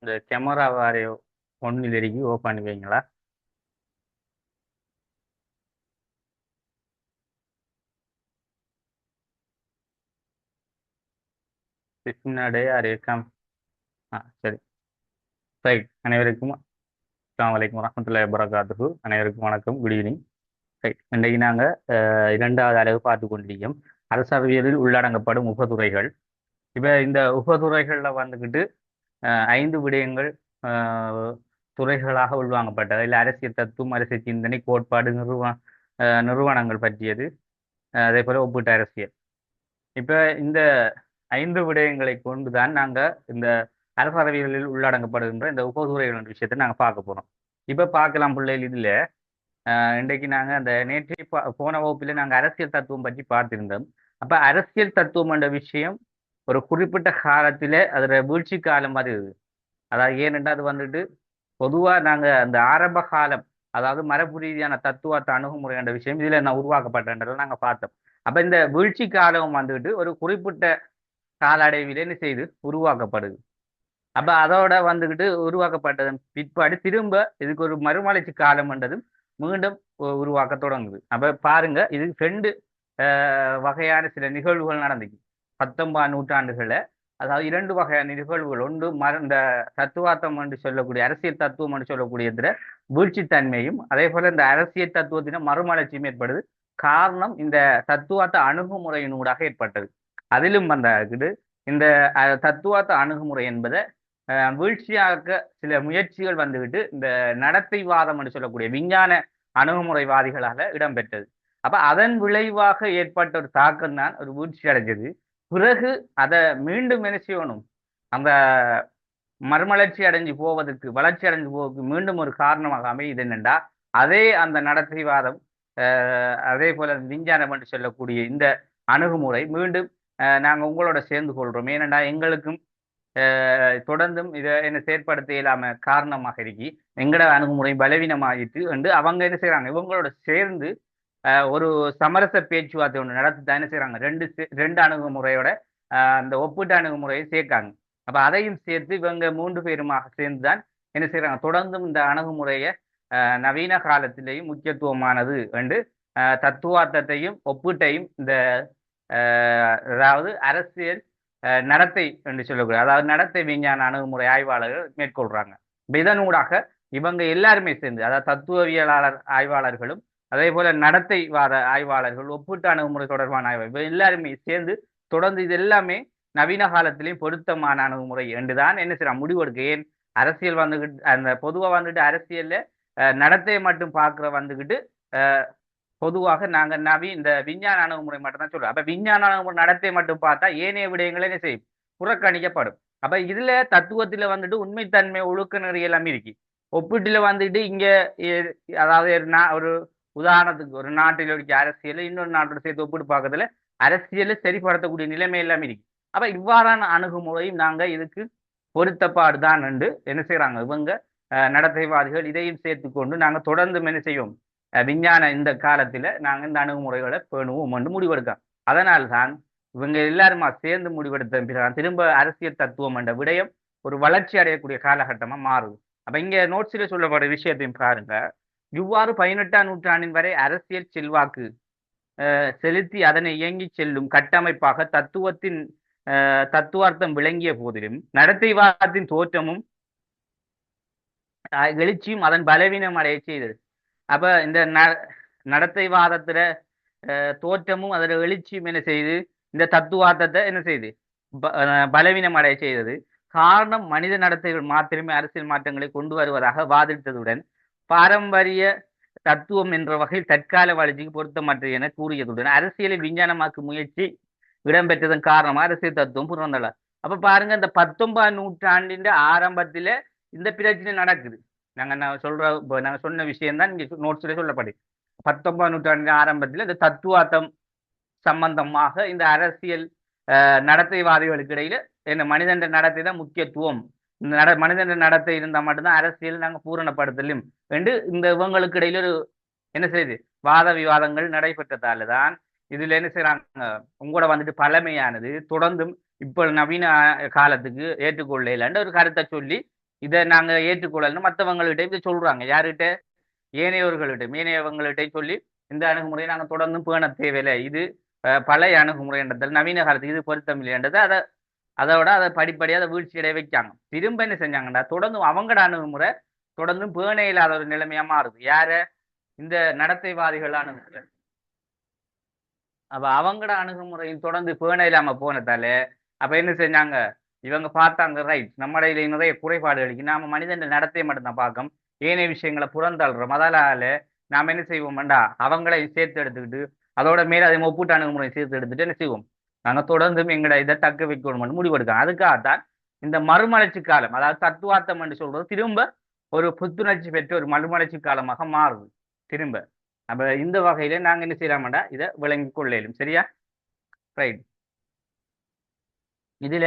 இந்த கேமரா வாரே ஒன்னில் இறக்கி ஓப்பன் பண்ணி வைங்களா? பின்னாடி யார் இருக்காம்? சரி. ரைட். அனைவருக்கும் அஸ்ஸலாமு அலைக்கும் வரஹ்மத்துல்லாஹி வபரகாத்துஹு. அனைவருக்கும் வணக்கம், குட் ஈவினிங். ரைட். இன்றைக்கு நாங்கள் இரண்டாவது அளவு பார்த்து கொண்டிருக்கோம். அரசவையலில் உள்ளடங்கப்படும் உபதுறைகள். இப்போ இந்த உபதுறைகளில் வந்துக்கிட்டு ஐந்து விடயங்கள் அஹ், துறைகளாக உள்வாங்கப்பட்டது. இல்லை அரசியல் தத்துவம், அரசியல் சிந்தனை, கோட்பாடு, நிறுவனங்கள் பற்றியது. அதே போல ஒப்பீட்டு அரசியல். இப்போ இந்த ஐந்து விடயங்களை கொண்டுதான் நாங்கள் இந்த அரசறவியலில் உள்ளடங்கப்படுகின்ற இந்த உபதுறைகள் விஷயத்தை நாங்கள் பார்க்க போறோம். இப்போ பார்க்கலாம் பிள்ளைகள். இதில் இன்றைக்கு நாங்கள் அந்த நேற்றைய போன வகுப்பில் நாங்கள் அரசியல் தத்துவம் பற்றி பார்த்திருந்தோம். அப்போ அரசியல் தத்துவம் என்ற விஷயம் ஒரு குறிப்பிட்ட காலத்தில் அதோட வீழ்ச்சி காலம் மாதிரி இருக்குது. அதாவது ஏனென்றால் அது வந்துட்டு பொதுவாக நாங்கள் அந்த ஆரம்ப காலம், அதாவது மரபு ரீதியான தத்துவத்தை அணுகுமுறை என்ற விஷயம் இதில் நான் உருவாக்கப்பட்டன்றதை நாங்கள் பார்த்தோம். அப்போ இந்த வீழ்ச்சி காலம் வந்துட்டு ஒரு குறிப்பிட்ட கால அடைவில் என்ன செய்து உருவாக்கப்படுது. அப்ப அதோட வந்துகிட்டு உருவாக்கப்பட்டதன் பிற்பாடு திரும்ப இதுக்கு ஒரு மறுமலர்ச்சி காலம்ன்றதும் மீண்டும் உருவாக்க தொடங்குது. அப்ப பாருங்க, இது ரெண்டு வகையான சில நிகழ்வுகள் நடந்துச்சு 19ஆம் நூற்றாண்டுகள்ல. அதாவது இரண்டு வகையான நிகழ்வுகள். ஒன்று இந்த தத்துவார்த்தம் என்று சொல்லக்கூடிய அரசியல் தத்துவம் என்று சொல்லக்கூடியதுல வீழ்ச்சித்தன்மையும், அதே போல இந்த அரசியல் தத்துவத்தின மறுமலர்ச்சியும் ஏற்படுது. காரணம் இந்த தத்துவார்த்த அணுகுமுறையினூடாக ஏற்பட்டது. அதிலும் வந்தாக்குது இந்த தத்துவார்த்த அணுகுமுறை என்பதை வீழ்ச்சியாக்க சில முயற்சிகள் வந்துவிட்டு இந்த நடத்தைவாதம் என்று சொல்லக்கூடிய விஞ்ஞான அணுகுமுறைவாதிகளாக இடம்பெற்றது. அப்ப அதன் விளைவாக ஏற்பட்ட ஒரு தாக்கம் தான் ஒரு வீழ்ச்சி அடைஞ்சது. பிறகு அதை மீண்டும் என்ன செய்யணும், அந்த மறுமலர்ச்சி அடைஞ்சு போவதற்கு, வளர்ச்சி அடைஞ்சு போவதற்கு மீண்டும் ஒரு காரணமாக அமையுது என்னென்றா, அதே அந்த நடத்தைவாதம், அதே போல விஞ்ஞானம் என்று சொல்லக்கூடிய இந்த அணுகுமுறை மீண்டும் நாங்கள் உங்களோட சேர்ந்து கொள்றோம். ஏனென்றா எங்களுக்கும் தொடர்ந்தும் இதை என்ன செயற்படுத்த இயலாம காரணமாக இருக்கி எங்கட அணுகுமுறை பலவீனமாயிட்டு என்று அவங்க என்ன செய்யறாங்க, இவங்களோட சேர்ந்து ஒரு சமரச பேச்சுவார்த்தை ஒன்று நடத்தி தான் என்ன செய்யறாங்க, ரெண்டு அணுகுமுறையோட அந்த ஒப்பீட்டு அணுகுமுறையை சேர்க்காங்க. அப்ப அதையும் சேர்த்து இவங்க மூன்று பேருமாக சேர்ந்துதான் என்ன செய்யறாங்க, தொடர்ந்தும் இந்த அணுகுமுறையை நவீன காலத்திலேயும் முக்கியத்துவமானது என்று தத்துவார்த்தத்தையும் ஒப்பீட்டையும் இந்த அதாவது அரசியல் நடத்தை என்று சொல்லக்கூடிய, அதாவது நடத்தை விஞ்ஞான அணுகுமுறை ஆய்வாளர்கள் மேற்கொள்றாங்க. இதனூடாக இவங்க எல்லாருமே சேர்ந்து, அதாவது தத்துவவியலாளர் ஆய்வாளர்களும் அதே போல நடத்தைவாத ஆய்வாளர்கள், ஒப்பீட்டு அணுகுமுறை தொடர்பான ஆய்வாளர்கள் எல்லாருமே சேர்ந்து தொடர்ந்து இது எல்லாமே நவீன காலத்திலையும் பொருத்தமான அணுகுமுறை என்றுதான் என்ன செய்யறாங்க முடிவெடுக்க. ஏன் அரசியல் வந்துகிட்டு அந்த பொதுவாக வந்துட்டு அரசியல்ல நடத்தையை மட்டும் பார்க்குற வந்துகிட்டு பொதுவாக நாங்கள் இந்த விஞ்ஞான அணுகுமுறை மட்டும் தான் சொல்றோம். அப்ப விஞ்ஞான அணுகுமுறை நடத்தை மட்டும் பார்த்தா ஏனைய விடயங்களை என்ன செய்யும், புறக்கணிக்கப்படும். அப்ப இதுல தத்துவத்துல வந்துட்டு உண்மைத்தன்மை, ஒழுக்க நெறி எல்லாம் இருக்கு. ஒப்பீட்டுல வந்துட்டு இங்க அதாவது ஒரு உதாரணத்துக்கு ஒரு நாட்டில் இருக்க அரசியல் இன்னொரு நாட்டோட சேர்த்து ஒப்பிட்டு பார்க்கறதுல அரசியலை சரிப்படுத்தக்கூடிய நிலைமை எல்லாம் இருக்கு. அப்ப இவ்வாறான அணுகுமுறையும் நாங்க இதுக்கு பொருத்தப்பாடுதான் என்று என்ன செய்யறாங்க இவங்க நடத்தைவாதிகள். இதையும் சேர்த்து கொண்டு நாங்க தொடர்ந்து என்ன செய்வோம், விஞ்ஞான இந்த காலத்துல நாங்க இந்த அணுகுமுறைகளை பேணுவோம் என்று முடிவெடுக்கிறோம். அதனால்தான் இவங்க எல்லாருமா சேர்ந்து முடிவெடுத்த பிறகு திரும்ப அரசியல் தத்துவம் என்ற விடயம் ஒரு வளர்ச்சி அடையக்கூடிய காலகட்டமா மாறுது. அப்ப இங்க நோட்ஸில் சொல்லப்படுற விஷயத்தையும் பாருங்க. இவ்வாறு 18ஆம் நூற்றாண்டின் வரை அரசியல் செல்வாக்கு செலுத்தி அதனை இயங்கி செல்லும் கட்டமைப்பாக தத்துவார்த்தம் விளங்கிய போதிலும் நடத்தைவாதத்தின் தோற்றமும் எழுச்சியும் அதன் பலவீனம் அடைய செய்தது. அப்ப இந்த நடத்தைவாதத்துல தோற்றமும் அதோட எழுச்சியும் என்ன செய்து இந்த தத்துவார்த்தத்தை என்ன செய்து பலவீனம் அடைய செய்தது. காரணம் மனித நடத்தைகள் மாத்திரமே அரசியல் மாற்றங்களை கொண்டு வருவதாக வாதிட்டதுடன் பாரம்பரிய தத்துவம் என்ற வகையில் தற்கால வளர்ச்சிக்கு பொருத்தமற்ற என கூறியதுடன் அரசியலை விஞ்ஞானமாக்கும் முயற்சி இடம்பெற்றதன் காரணமாக அரசியல் தத்துவம் புறந்தள. அப்ப பாருங்க, இந்த 19ஆம் நூற்றாண்டின் ஆரம்பத்துல இந்த பிரச்சனை நடக்குது. நாங்க சொன்ன விஷயம் தான் இங்க நோட்ஸ்ல சொல்லப்படு. 19ஆம் நூற்றாண்டின் ஆரம்பத்தில் இந்த தத்துவார்த்தம் சம்பந்தமாக இந்த அரசியல் நடத்தைவாதிகளுக்கு இடையில என்ன மனிதன் நடத்தை தான் முக்கியத்துவம், மனிதன் நடத்தை இருந்தால் மட்டும்தான் அரசியல் நாங்கள் பூரணப்படுத்தலும் என்று இந்த இவங்களுக்கு இடையில ஒரு என்ன செய்யுது வாத விவாதங்கள் நடைபெற்றதால தான் இதுல என்ன செய்யறாங்க, உங்களோட வந்துட்டு பழமையானது தொடர்ந்தும் இப்ப நவீன காலத்துக்கு ஏற்றுக்கொள்ளலன்ற ஒரு கருத்தை சொல்லி இதை நாங்க ஏற்றுக்கொள்ளணும் மற்றவங்கள்கிட்ட இதை சொல்றாங்க யாருகிட்ட ஏனையவங்கள்கிட்ட சொல்லி இந்த அணுகுமுறையை நாங்க தொடர்ந்து பேண தேவையில்லை இது பழைய அணுகுமுறைன்றதால் நவீன காலத்துக்கு இது பொருத்தம் இல்லைன்றது அதோட அதை படிப்படியாக அதை வீழ்ச்சி அடைய வைக்காங்க திரும்ப என்ன செஞ்சாங்கன்னா தொடர்ந்து அவங்களோட அணுகுமுறை தொடர்ந்து பேண இல்லாத ஒரு நிலைமையா மாறுது யார இந்த நடத்தைவாதிகள் அணுகுமுறை அப்ப அவங்களோட அணுகுமுறையும் தொடர்ந்து பேண இல்லாம போனதால அப்ப என்ன செஞ்சாங்க இவங்க பார்த்தாங்க ரைட் நம்மடையில நிறைய குறைபாடுகள் இருக்கு நாம மனிதன் நடத்தையை மட்டும்தான் பார்க்கோம் ஏனைய விஷயங்களை புறந்தள்ளுறோம் அதனால நாம என்ன செய்வோம்டா அவங்களை சேர்த்து எடுத்துக்கிட்டு அதோட மேல அதை ஒப்புட்டு அணுகுமுறை சேர்த்து எடுத்துட்டு என்ன செய்வோம் நாங்க தொடர்ந்தும் எங்கட இதை தக்க வைக்கணும்னு முடிவெடுக்கோம் அதுக்காகத்தான் இந்த மறுமலர்ச்சி காலம் அதாவது தத்துவார்த்தம் என்று சொல்றது திரும்ப ஒரு புத்துணர்ச்சி பெற்ற ஒரு மறுமலர்ச்சி காலமாக மாறுது திரும்ப அப்ப இந்த வகையில நாங்க என்ன செய்யலாமாண்டா இதை விளங்கி கொள்ளலும் சரியா ரைட் இதுல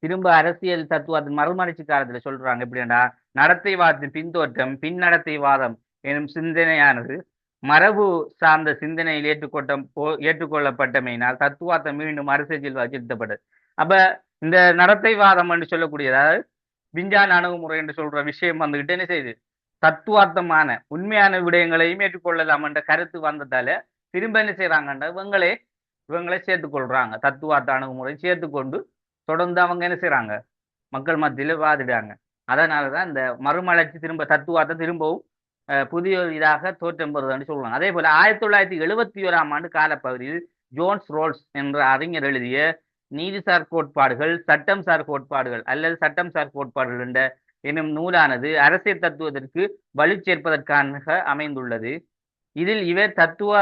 திரும்ப அரசியல் தத்துவத்தின் மறுமலர்ச்சி காலத்துல சொல்றாங்க எப்படின்னா நடத்தைவாதத்தின் பின்தோற்றம் பின்னடத்தைவாதம் எனும் சிந்தனையானது மரபு சார்ந்த சிந்தனையில் ஏற்றுக்கொள்ளப்பட்டமையினால் தத்துவார்த்தம் மீண்டும் அரசியல் செலுத்தப்பட்டது அப்ப இந்த நடத்தைவாதம் என்று சொல்லக்கூடிய அதாவது விஞ்ஞான அணுகுமுறை என்று சொல்ற விஷயம் வந்துகிட்டு என்ன செய்யுது தத்துவார்த்தமான உண்மையான விடயங்களையும் ஏற்றுக்கொள்ளலாம் என்ற கருத்து வந்ததால திரும்ப என்ன செய்யறாங்கன்ற இவங்களே சேர்த்துக்கொள்றாங்க தத்துவார்த்த அணுகுமுறை சேர்த்துக்கொண்டு தொடர்ந்து அவங்க என்ன செய்யறாங்க மக்கள் மத்தியில வாதிடுறாங்க அதனாலதான் இந்த மறுமலர்ச்சி திரும்ப தத்துவார்த்தம் திரும்பவும் புதிய இதாக தோற்றம் பெறுதுன்னு சொல்லுவாங்க அதே போல 1971ஆம் ஆண்டு காலப்பகுதியில் ஜோன்ஸ் ரோல்ஸ் என்ற அறிஞர் எழுதிய நீதிசார் கோட்பாடுகள் சட்டம் சார் கோட்பாடுகள் அல்லது சட்டம் சார் கோட்பாடுகள் என்ற என்னும் நூலானது அரசியல் தத்துவத்திற்கு வலு சேர்ப்பதற்காக அமைந்துள்ளது இதில் இவர் தத்துவ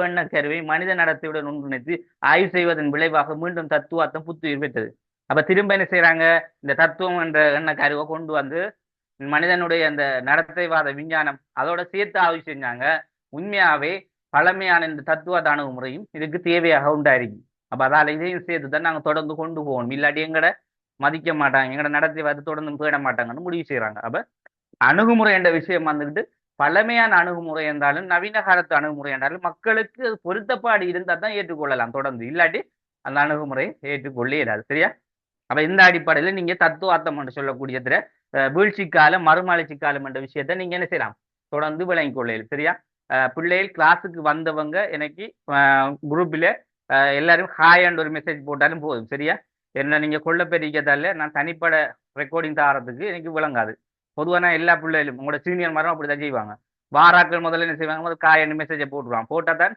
எண்ண கருவை மனித நடத்தையுடன் ஒன்றிணைத்து ஆய்வு செய்வதன் விளைவாக மீண்டும் தத்துவார்த்தம் புத்துயிர் பெற்றது அப்ப திரும்ப என்ன செய்யறாங்க இந்த தத்துவம் என்ற எண்ண கருவை கொண்டு வந்து மனிதனுடைய அந்த நடத்தைவாத விஞ்ஞானம் அதோட சேர்த்து ஆய்வு செஞ்சாங்க உண்மையாவே பழமையான இந்த தத்துவார்த்த அணுகுமுறையும் இதுக்கு தேவையாக உண்டாயிருக்கு அப்ப அதால இதையும் சேர்த்து தான் நாங்க தொடர்ந்து கொண்டு போகணும் இல்லாட்டி எங்கட மதிக்க மாட்டாங்க எங்கட நடத்தைவாத தொடர்ந்து போயிட மாட்டாங்கன்னு முடிவு செய்யறாங்க அப்ப அணுகுமுறை என்ற விஷயம் வந்துட்டு பழமையான அணுகுமுறை என்றாலும் நவீன காலத்து அணுகுமுறை என்றாலும் மக்களுக்கு பொருத்தப்பாடு இருந்தால் தான் ஏற்றுக்கொள்ளலாம் தொடர்ந்து இல்லாட்டி அந்த அணுகுமுறையை ஏற்றுக்கொள்ளே இல்லாது சரியா அப்ப இந்த அடிப்படையில் நீங்க தத்துவார்த்தம் என்று சொல்லக்கூடியதுல வீழ்ச்சி காலம் மறுமலர்ச்சி காலம் என்ற விஷயத்த நீங்க என்ன செய்யலாம் தொடர்ந்து விளங்கி கொள்ளையில் சரியா பிள்ளைகள் கிளாஸுக்கு வந்தவங்க எனக்கு குரூப்பில் எல்லாரும் ஹாய் அண்ட் ஒரு மெசேஜ் போட்டாலும் போதும் சரியா என்ன நீங்க கொள்ள பெரிக்கதால நான் தனிப்பட ரெக்கார்டிங் தாரத்துக்கு எனக்கு விளங்காது பொதுவான எல்லா பிள்ளைகளும் உங்களோட சீனியர் மரம் அப்படிதான் செய்வாங்க வாராக்கள் முதல்ல என்ன செய்வாங்க முதல் காய் மெசேஜை போட்டுருவாங்க போட்டால் தான்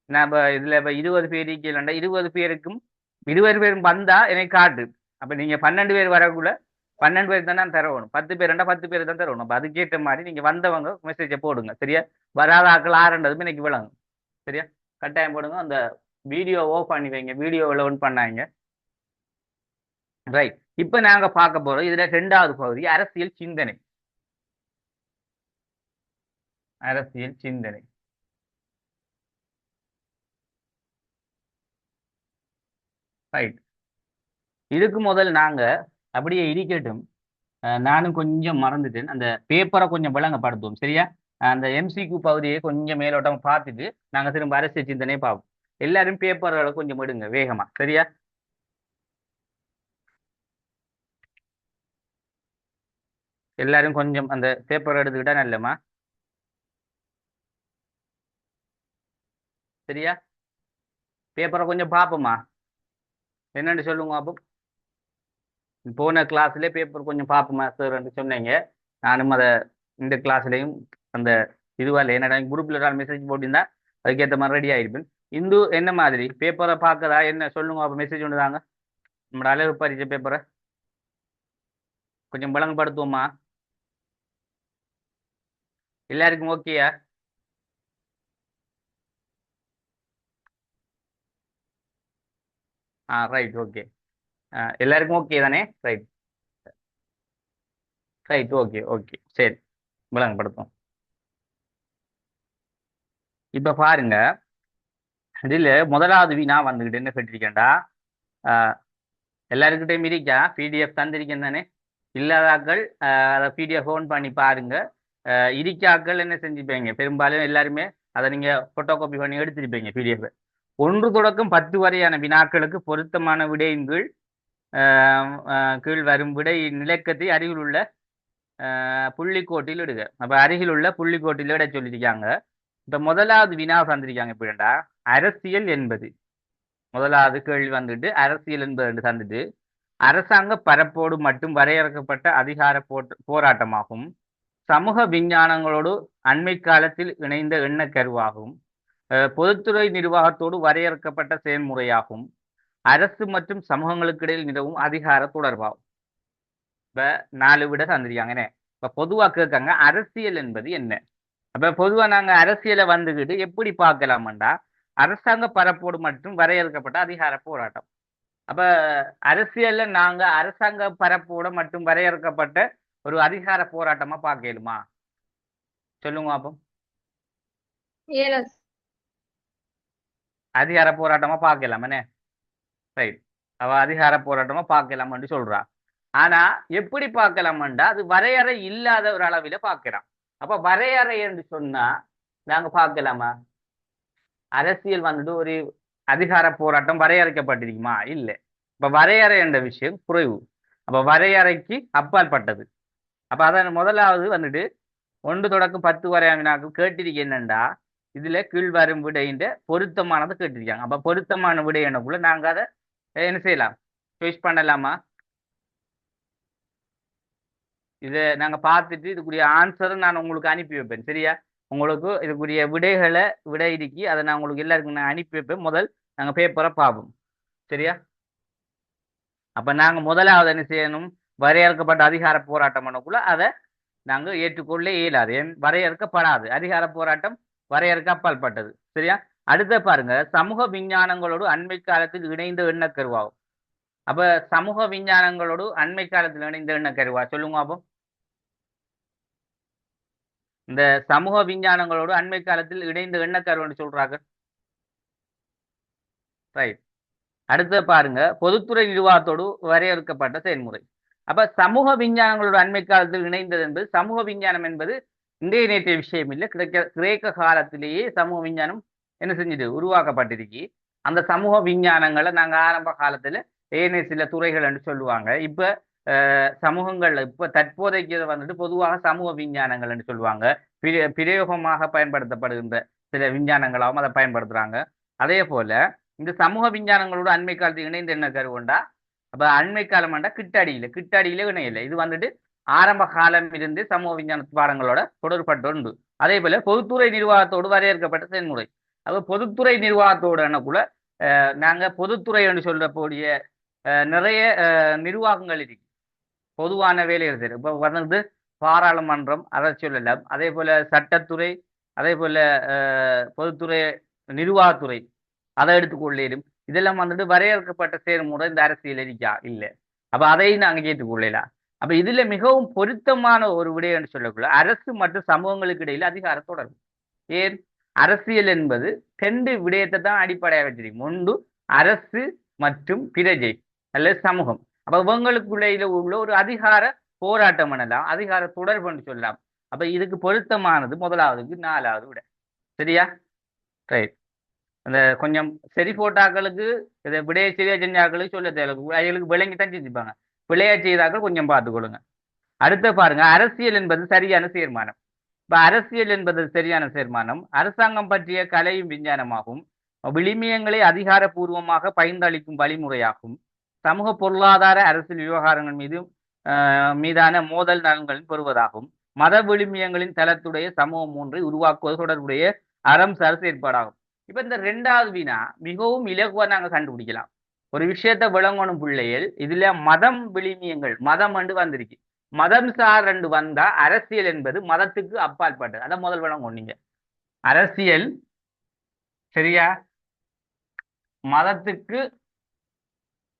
நான் இப்போ இதில் இப்போ 20 பேர் இல்லைண்டா 20 பேருக்கும் 20 பேரும் வந்தா எனக்கு காட்டு அப்போ நீங்கள் 12 பேர் வரக்குள்ள 12 பேர் தான் நான் தரணும் 10 பேருண்டா 10 பேர் தான் தரணும் அப்போ அதுக்கேற்ற மாதிரி நீங்கள் வந்தவங்க மெசேஜை போடுங்க சரியா வராத ஆக்கள் ஆறுன்றதுமே இன்னைக்கு விளங்கும் சரியா கட்டாயம் போடுங்க அந்த வீடியோ ஓஃப் பண்ணி வைங்க வீடியோவில் ஒன் பண்ணாங்க ரைட் இப்போ நாங்கள் பார்க்க போகிறோம் இதில் 2வது பகுதி அரசியல் சிந்தனை அரசியல் சிந்தனை ரைட் இதுக்கு முதல் நாங்க அப்படியே இருக்கட்டும் நானும் கொஞ்சம் மறந்துட்டேன் அந்த பேப்பரை கொஞ்சம் விளங்கப்படுத்துவோம் சரியா அந்த எம்சிக்யூ பகுதியை கொஞ்சம் மேலோட்டம் பார்த்துட்டு நாங்க திரும்ப அரசியல் சிந்தனை பார்ப்போம் எல்லாரும் பேப்பர்களை கொஞ்சம் எடுங்க வேகமா சரியா எல்லாரும் கொஞ்சம் அந்த பேப்பர் எடுத்துக்கிட்டா நல்லமா சரியா பேப்பரை கொஞ்சம் பார்ப்போமா என்னன்னு சொல்லுங்க அப்போ போன கிளாஸ்ல பேப்பர் கொஞ்சம் பார்ப்போமா சார் சொன்னீங்க நானும் அதை இந்த கிளாஸ்லையும் அந்த இதுவாக என்னடா குரூப்ல மெசேஜ் போட்டிருந்தா அதுக்கேற்ற மாதிரி ரெடி ஆயிருப்பேன் இந்து என்ன மாதிரி பேப்பரை பார்க்கறதா என்ன சொல்லுங்க அப்போ மெசேஜ் ஒன்று தாங்க நம்மளோட அழகு பரிச்சை பேப்பரை கொஞ்சம் விளங்கப்படுத்துவோமா எல்லாருக்கும் ஓகேயா ரைட் ஓகே எல்லாருக்கும் ஓகே தானே ரைட் ரைட் ஓகே ஓகே சரி விளங்கப்படுத்தும் இப்ப பாருங்க இதுல முதலாவது வினா வந்துகிட்டு என்ன கேட்டிருக்கேன்டா எல்லாருக்கிட்டையும் இருக்கா பிடிஎஃப் தந்திருக்கேன் தானே இல்லாதாக்கள் அதை பிடிஎஃப் ஓன் பண்ணி பாருங்க இருக்காக்கள் என்ன செஞ்சுப்பீங்க பெரும்பாலும் எல்லாருமே அதை நீங்க போட்டோ காப்பி பண்ணி எடுத்துருப்பீங்க பிடிஎஃப் 1 தொடக்கம் 10 வரையான வினாக்களுக்கு பொருத்தமான விடையின் கீழ் கீழ் வரும் விடை நிலக்கத்தை அருகில் உள்ள புள்ளிக்கோட்டில் இடுக. அப்ப அருகில் உள்ள புள்ளிக்கோட்டில் இட சொல்லியிருக்காங்க. இப்ப முதலாவது வினா தந்திருக்காங்க எப்படின்னா, அரசியல் என்பது முதலாவது கேள்வி வந்துட்டு அரசியல் என்பது தந்துட்டு அரசாங்க பரப்போடு மட்டும் வரையறுக்கப்பட்ட அதிகார போராட்டமாகும். சமூக விஞ்ஞானங்களோடு அண்மை காலத்தில் இணைந்த எண்ணக்கருவாகும். பொதுத்துறை நிர்வாகத்தோடு வரையறுக்கப்பட்ட செயல்முறையாகும். அரசு மற்றும் சமூகங்களுக்கு இடையில் நிலவும் அதிகார தொடர்பாகும். இப்ப 4 விட தந்திருக்காங்க. இப்ப பொதுவா கேட்காங்க அரசியல் என்பது என்ன? அப்ப பொதுவா நாங்க அரசியலை வந்துகிட்டு எப்படி பார்க்கலாம்டா, அரசாங்க பரப்போடு மற்றும் வரையறுக்கப்பட்ட அதிகார போராட்டம். அப்ப அரசியல்ல நாங்க அரசாங்க பரப்போட மற்றும் வரையறுக்கப்பட்ட ஒரு அதிகார போராட்டமா பார்க்கலுமா? சொல்லுங்க அப்போ. அதிகார போராட்டமா பார்க்கலாம் என்ன? ரைட். அவ அதிகார போராட்டமா பார்க்கலாம்னு சொல்றா. ஆனா எப்படி பார்க்கலாம்டா, அது வரையறை இல்லாத ஒரு அளவில பார்க்கலாம். அப்ப வரையறை என்று சொன்னா நாங்க பார்க்கலாமா? அரசியல் வந்துட்டு ஒரு அதிகார போராட்டம் வரையறுக்கப்பட்டிருக்குமா? இல்லை. இப்ப வரையறை என்ற விஷயம் குறைவு. அப்ப வரையறைக்கு அப்பாற்பட்டது. அப்ப அதன் முதலாவது வந்துட்டு 1 தொடக்கம் 10 வரையான வினாக்கள் கேட்டிருக்க என்னண்டா, இதுல கீழ்வரும் விடையின் பொருத்தமானது கேட்டிருக்காங்க. அப்ப பொருத்தமான விடை என்னக்குள்ள நாங்க அதை என்ன செய்யலாம், சாய்ஸ் பண்ணலாமா? இதை நாங்க பார்த்துட்டு இதுக்குரிய ஆன்சரை நான் உங்களுக்கு அனுப்பி வைப்பேன். சரியா? உங்களுக்கு இதுக்குரிய விடை இருக்கி அதை நான் உங்களுக்கு எல்லாருக்கும் நான் அனுப்பி வைப்பேன். முதல் நாங்க பேப்பரை பார்ப்போம். சரியா? அப்ப நாங்க முதலாவது என்ன செய்யணும், வரையறுக்கப்பட்ட அதிகார போராட்டம் பண்ணக்குள்ள அதை நாங்க ஏற்றுக்கொள்ள இயலாது, வரையறுக்கப்படாது. அதிகார போராட்டம் வரையறுக்க அப்பாற்பட்டது. சரியா? அடுத்த பாருங்க, சமூக விஞ்ஞானங்களோடு அண்மை காலத்தில் இணைந்த எண்ணக்கருவாகும். அப்ப சமூக விஞ்ஞானங்களோடு அண்மை காலத்தில் இணைந்த எண்ணக்கருவா சொல்லுங்க அப்போ. இந்த சமூக விஞ்ஞானங்களோடு அண்மை காலத்தில் இணைந்த எண்ணக்கருவன்னு சொல்றாங்க. ரைட். அடுத்த பாருங்க, பொதுத்துறை நிர்வாகத்தோடு வரையறுக்கப்பட்ட செயல்முறை. அப்ப சமூக விஞ்ஞானங்களோட அண்மை காலத்தில் இணைந்தது என்பது, சமூக விஞ்ஞானம் என்பது இன்றைய நேற்றைய விஷயம் இல்லை. கிரேக்க காலத்திலேயே சமூக விஞ்ஞானம் என்ன செஞ்சது, உருவாக்கப்பட்டிருக்கு. அந்த சமூக விஞ்ஞானங்களை நாங்க ஆரம்ப காலத்துல ஏனைய சில துறைகள் என்று சொல்லுவாங்க. இப்ப சமூகங்கள்ல இப்ப தற்போதைக்கு வந்துட்டு பொதுவாக சமூக விஞ்ஞானங்கள் என்று சொல்லுவாங்க. பிரயோகமாக பயன்படுத்தப்படுகின்ற சில விஞ்ஞானங்களாகவும் அதை பயன்படுத்துறாங்க. அதே போல இந்த சமூக விஞ்ஞானங்களோட அண்மை காலத்தில் இணைந்து என்ன கருவுண்டா, அப்ப அண்மை காலம்டா கிட்டடியில இணையில. இது வந்துட்டு ஆரம்ப காலம் இருந்து சமூக விஞ்ஞான பாடங்களோட தொடர்பட்டு உண்டு. அதே போல பொதுத்துறை நிர்வாகத்தோடு வரையறுக்கப்பட்ட செயல்முறை. அப்ப பொதுத்துறை நிர்வாகத்தோடு என்னக்குள்ள நாங்க பொதுத்துறை என்று சொல்லக்கூடிய நிறைய நிர்வாகங்கள் இருக்கு. பொதுவான வேலைகள் செய்யும். இப்ப வந்து பாராளுமன்றம் அதை சொல்லலாம். அதே போல சட்டத்துறை, அதே போல பொதுத்துறை, நிர்வாகத்துறை அதை எடுத்துக்கொள்ளேரும். இதெல்லாம் வந்துட்டு வரையறுக்கப்பட்ட செயல்முறை இந்த அரசியல் இருக்கா? இல்லை. அப்ப அதையும் நாங்க ஏற்றுக்கொள்ளலாம். அப்ப இதுல மிகவும் பொருத்தமான ஒரு விடயம் என்று சொல்லக்குள்ள அரசு மற்றும் சமூகங்களுக்கு இடையில அதிகார தொடர்பு. ஏன்? அரசியல் என்பது 2 விடயத்தை தான் அடிப்படையாக வச்சிருக்கும். ஒன்று அரசு மற்றும் பிரஜை அல்லது சமூகம். அப்ப இவங்களுக்குள்ள உள்ள ஒரு அதிகார போராட்டம் பண்ணலாம், அதிகார தொடர்பு என்று சொல்லலாம். அப்ப இதுக்கு பொருத்தமானது முதலாவதுக்கு 4வது விட. சரியா? ரைட். அந்த கொஞ்சம் சரி போட்டாக்களுக்கு இதை விடைய சரியா செஞ்சாக்களுக்கு சொல்ல தேவை, அவங்களுக்கு விளங்கி தான் செஞ்சுப்பாங்க. பிழையா செய்தாக்கள் கொஞ்சம் பார்த்துக்கொள்ளுங்க. அடுத்த பாருங்க, அரசியல் என்பது சரியான தீர்மானம். இப்ப அரசியல் என்பது சரியான தீர்மானம் அரசாங்கம் பற்றிய கலையும் விஞ்ஞானமாகும். விளிமியங்களை அதிகாரப்பூர்வமாக பகிர்ந்தளிக்கும் வழிமுறையாகும். சமூக பொருளாதார அரசியல் விவகாரங்கள் மீதான மோதல் நலன்களின் பெறுவதாகும். மத விளிமியங்களின் தளத்துடைய சமூகம் ஒன்றை உருவாக்குவது தொடர்புடைய அறம் சார் செயற்பாடாகும். இப்ப இந்த 2வது வினா மிகவும் இலகுவா நாங்க கண்டுபிடிக்கலாம். ஒரு விஷயத்தை விளங்கணும் பிள்ளைகள், இதுல மதம் விளிமியங்கள் மதம் என்று வந்திருக்கு. மதம் சார் ரெண்டு வந்தா அரசியல் என்பது மதத்துக்கு அப்பாற்பட்டது. அதான் முதல் விளங்கும் நீங்க. அரசியல் சரியா மதத்துக்கு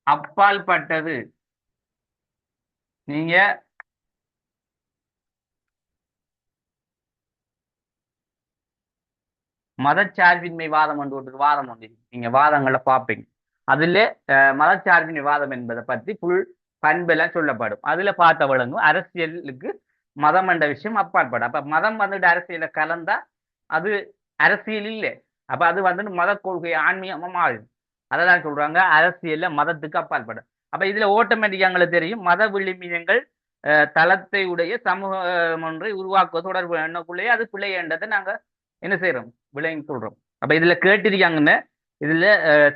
அப்பாற்பட்டது. நீங்க மதச்சார்பின்மை வாதம் என்று ஒரு வாதம் ஒன்று நீங்க வாதங்களை பார்ப்பீங்க. அதுல மதச்சார்பின்மை வாதம் என்பதை பற்றி புல் பண்பெல்லாம் சொல்லப்படும். அதுல பார்த்த விளங்கும் அரசியலுக்கு மதம் என்ற விஷயம் அப்பாற்படும். அப்ப மதம் வந்துட்டு அரசியல கலந்தா அது அரசியல் இல்லை. அப்ப அது வந்துட்டு மத கொள்கை ஆன்மீகமா மாறும். அதான் சொல்றாங்க அரசியல்ல மதத்துக்கு அப்பாற்படும். அப்ப இதுல ஆட்டோமேட்டிக்கா எங்களுக்கு தெரியும் மத விழுமியங்கள் தளத்தை உடைய சமூகம் ஒன்றை உருவாக்குவது தொடர்பு எண்ணக்குள்ளேயே அது பிள்ளை என்றதை நாங்க என்ன செய்யறோம் விளையும் சொல்றோம். அப்ப இதுல கேட்டிருக்காங்கன்னு இதுல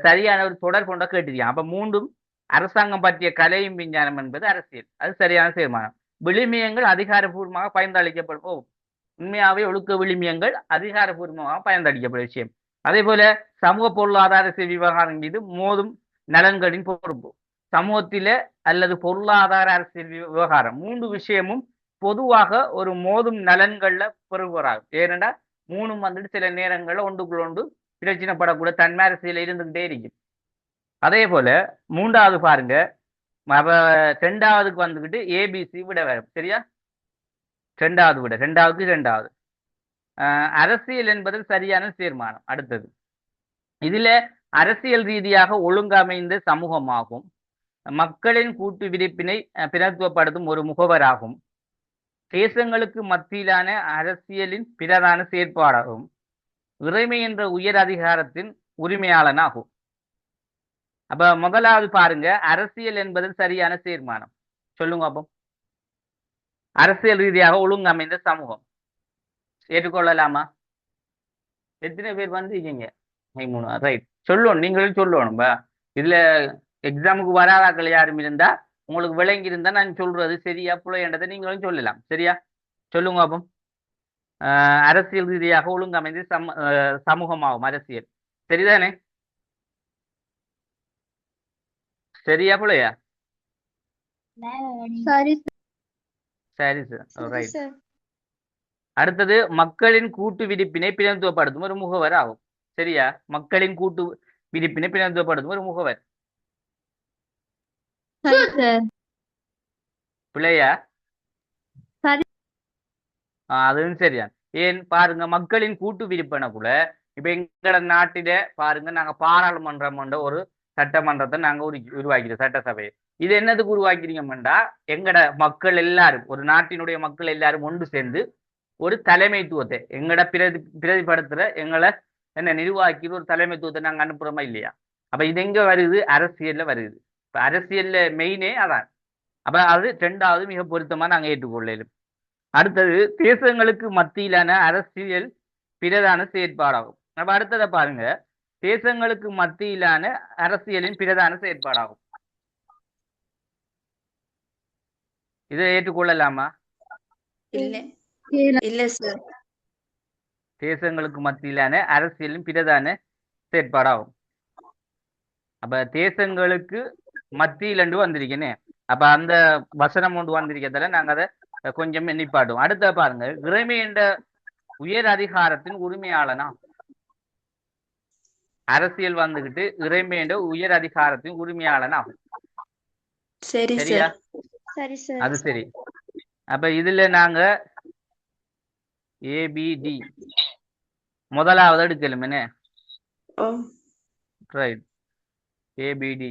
சரியான ஒரு தொடர்பு கொண்ட கேட்டிருக்காங்க. அப்ப மூன்றும் அரசாங்கம் பற்றிய கலையும் விஞ்ஞானம் என்பது அரசியல், அது சரியான தீர்மானம். விழுமியங்கள் அதிகாரப்பூர்வமாக பயந்தளிக்கப்படும். ஓ, உண்மையாவே ஒழுக்க விழுமியங்கள் அதிகாரப்பூர்வமாக பயந்தளிக்கப்படும் விஷயம். அதே போல சமூக பொருளாதார விவகாரம் மீது மோதும் நலன்களின் பொறுப்பு. சமூகத்தில அல்லது பொருளாதார அரசியல் விவகாரம் மூன்று விஷயமும் பொதுவாக ஒரு மோதும் நலன்கள்ல பெறுவராகும். ஏனென்றா மூணும் வந்துட்டு சில நேரங்கள்ல ஒன்றுக்குள்ள ஒன்று பிரச்சனைப்படக்கூட தன்மை அரசியல இருந்துகிட்டே இருக்கும். அதே போல மூன்றாவது பாருங்க, ரெண்டாவதுக்கு வந்துகிட்டு ஏபிசி விட வரும். சரியா, ரெண்டாவது விட ரெண்டாவதுக்கு ரெண்டாவது அரசியல் என்பதில் சரியான தீர்மானம். அடுத்தது இதுல அரசியல் ரீதியாக ஒழுங்கமைந்த சமூகமாகும், மக்களின் கூட்டு விரிப்பினை பிரதித்துவப்படுத்தும் ஒரு முகவராகும், தேசங்களுக்கு மத்தியிலான அரசியலின் பிரதான செயற்பாடாகும், இறைமை என்ற உயர் அதிகாரத்தின் உரிமையாளனாகும். அப்ப முதலாவது பாருங்க, அரசியல் என்பதில் சரியான தீர்மானம். சொல்லுங்க அப்போ. அரசியல் ரீதியாக ஒழுங்கமைந்த சமூகம் ஏற்றுக்கொள்ளலாமா? எத்தனை பேர் வந்திருக்கீங்க? ரைட், சொல்லணும், நீங்களும் சொல்லணும். இதுல எக்ஸாமுக்கு வராதாக்கள் யாரும் இருந்தா உங்களுக்கு விளங்கி இருந்தா நான் சொல்றது சரியா புள்ளைன்றதை நீங்களும் சொல்லலாம். சரியா, சொல்லுங்க அப்போ. அரசியல் ரீதியாக ஒழுங்கமைந்து சமூகமாகும் அரசியல். சரிதானே? சரியா புள்ளையா? சரி சார், ரைட். அடுத்தது மக்களின் கூட்டு விரிப்பினை பிரதித்துவப்படுத்தும் ஒரு முகவர் ஆகும். சரியா, மக்களின் கூட்டு விரிப்பினை பிரதித்துவப்படுத்தும் ஒரு முகவர். பிள்ளையா? அதுவும் சரியா. ஏன் பாருங்க, மக்களின் கூட்டு விரிப்பினக்குள்ள இப்ப எங்களோட நாட்டில பாருங்க, நாங்க பாராளுமன்றம் என்ற ஒரு சட்டமன்றத்தை நாங்க உருவாக்கிறோம், சட்டசபையை. இது என்னதுக்கு உருவாக்கிறீங்கம்டா, எங்கட மக்கள் எல்லாரும், ஒரு நாட்டினுடைய மக்கள் எல்லாரும் ஒன்று சேர்ந்து ஒரு தலைமைத்துவத்தை எங்கட பிரதிபடுத்துற எங்களை என்ன நிர்வாகிக்கிற ஒரு தலைமைத்துவத்தை நாங்க அனுப்புறோமா இல்லையா? அப்ப இது எங்க வருது? அரசியல்ல வருது. இப்ப அரசியல்ல மெயினே அதான். அப்ப அது ரெண்டாவது மிக பொருத்தமா நாங்க ஏற்றுக்கொள்ளலும். அடுத்தது தேசங்களுக்கு மத்தியிலான அரசியல் பிரதான செயற்பாடாகும். அப்ப அடுத்ததை பாருங்க, தேசங்களுக்கு மத்தியிலான அரசியலின் பிரதான செயற்பாடாகும். இதை ஏற்றுக்கொள்ளலாமா? இல்ல சார். தேசங்களுக்கு மத்தியிலான அரசியலின் பிரதான செயற்பாடாகும். அப்ப தேசங்களுக்கு மத்தியிலண்டு வந்திருக்கேனே, அப்ப அந்த வசனம் ஒன்று வந்திருக்கிறதால நாங்க அதை கொஞ்சம் நிப்பாட்டுவோம். அடுத்த பாருங்க, இறைமை என்ற உயர் அதிகாரத்தின் உரிமையாளனா. அரசியல் வந்துகிட்டு இறைமை என்ற உயர் அதிகாரத்தின் உரிமையாளனாகும். சரியா? அது சரி. அப்ப இதுல நாங்க ஏபிடி முதலாவது எடுக்கலும் என்ன? ரைட், ஏபிடி.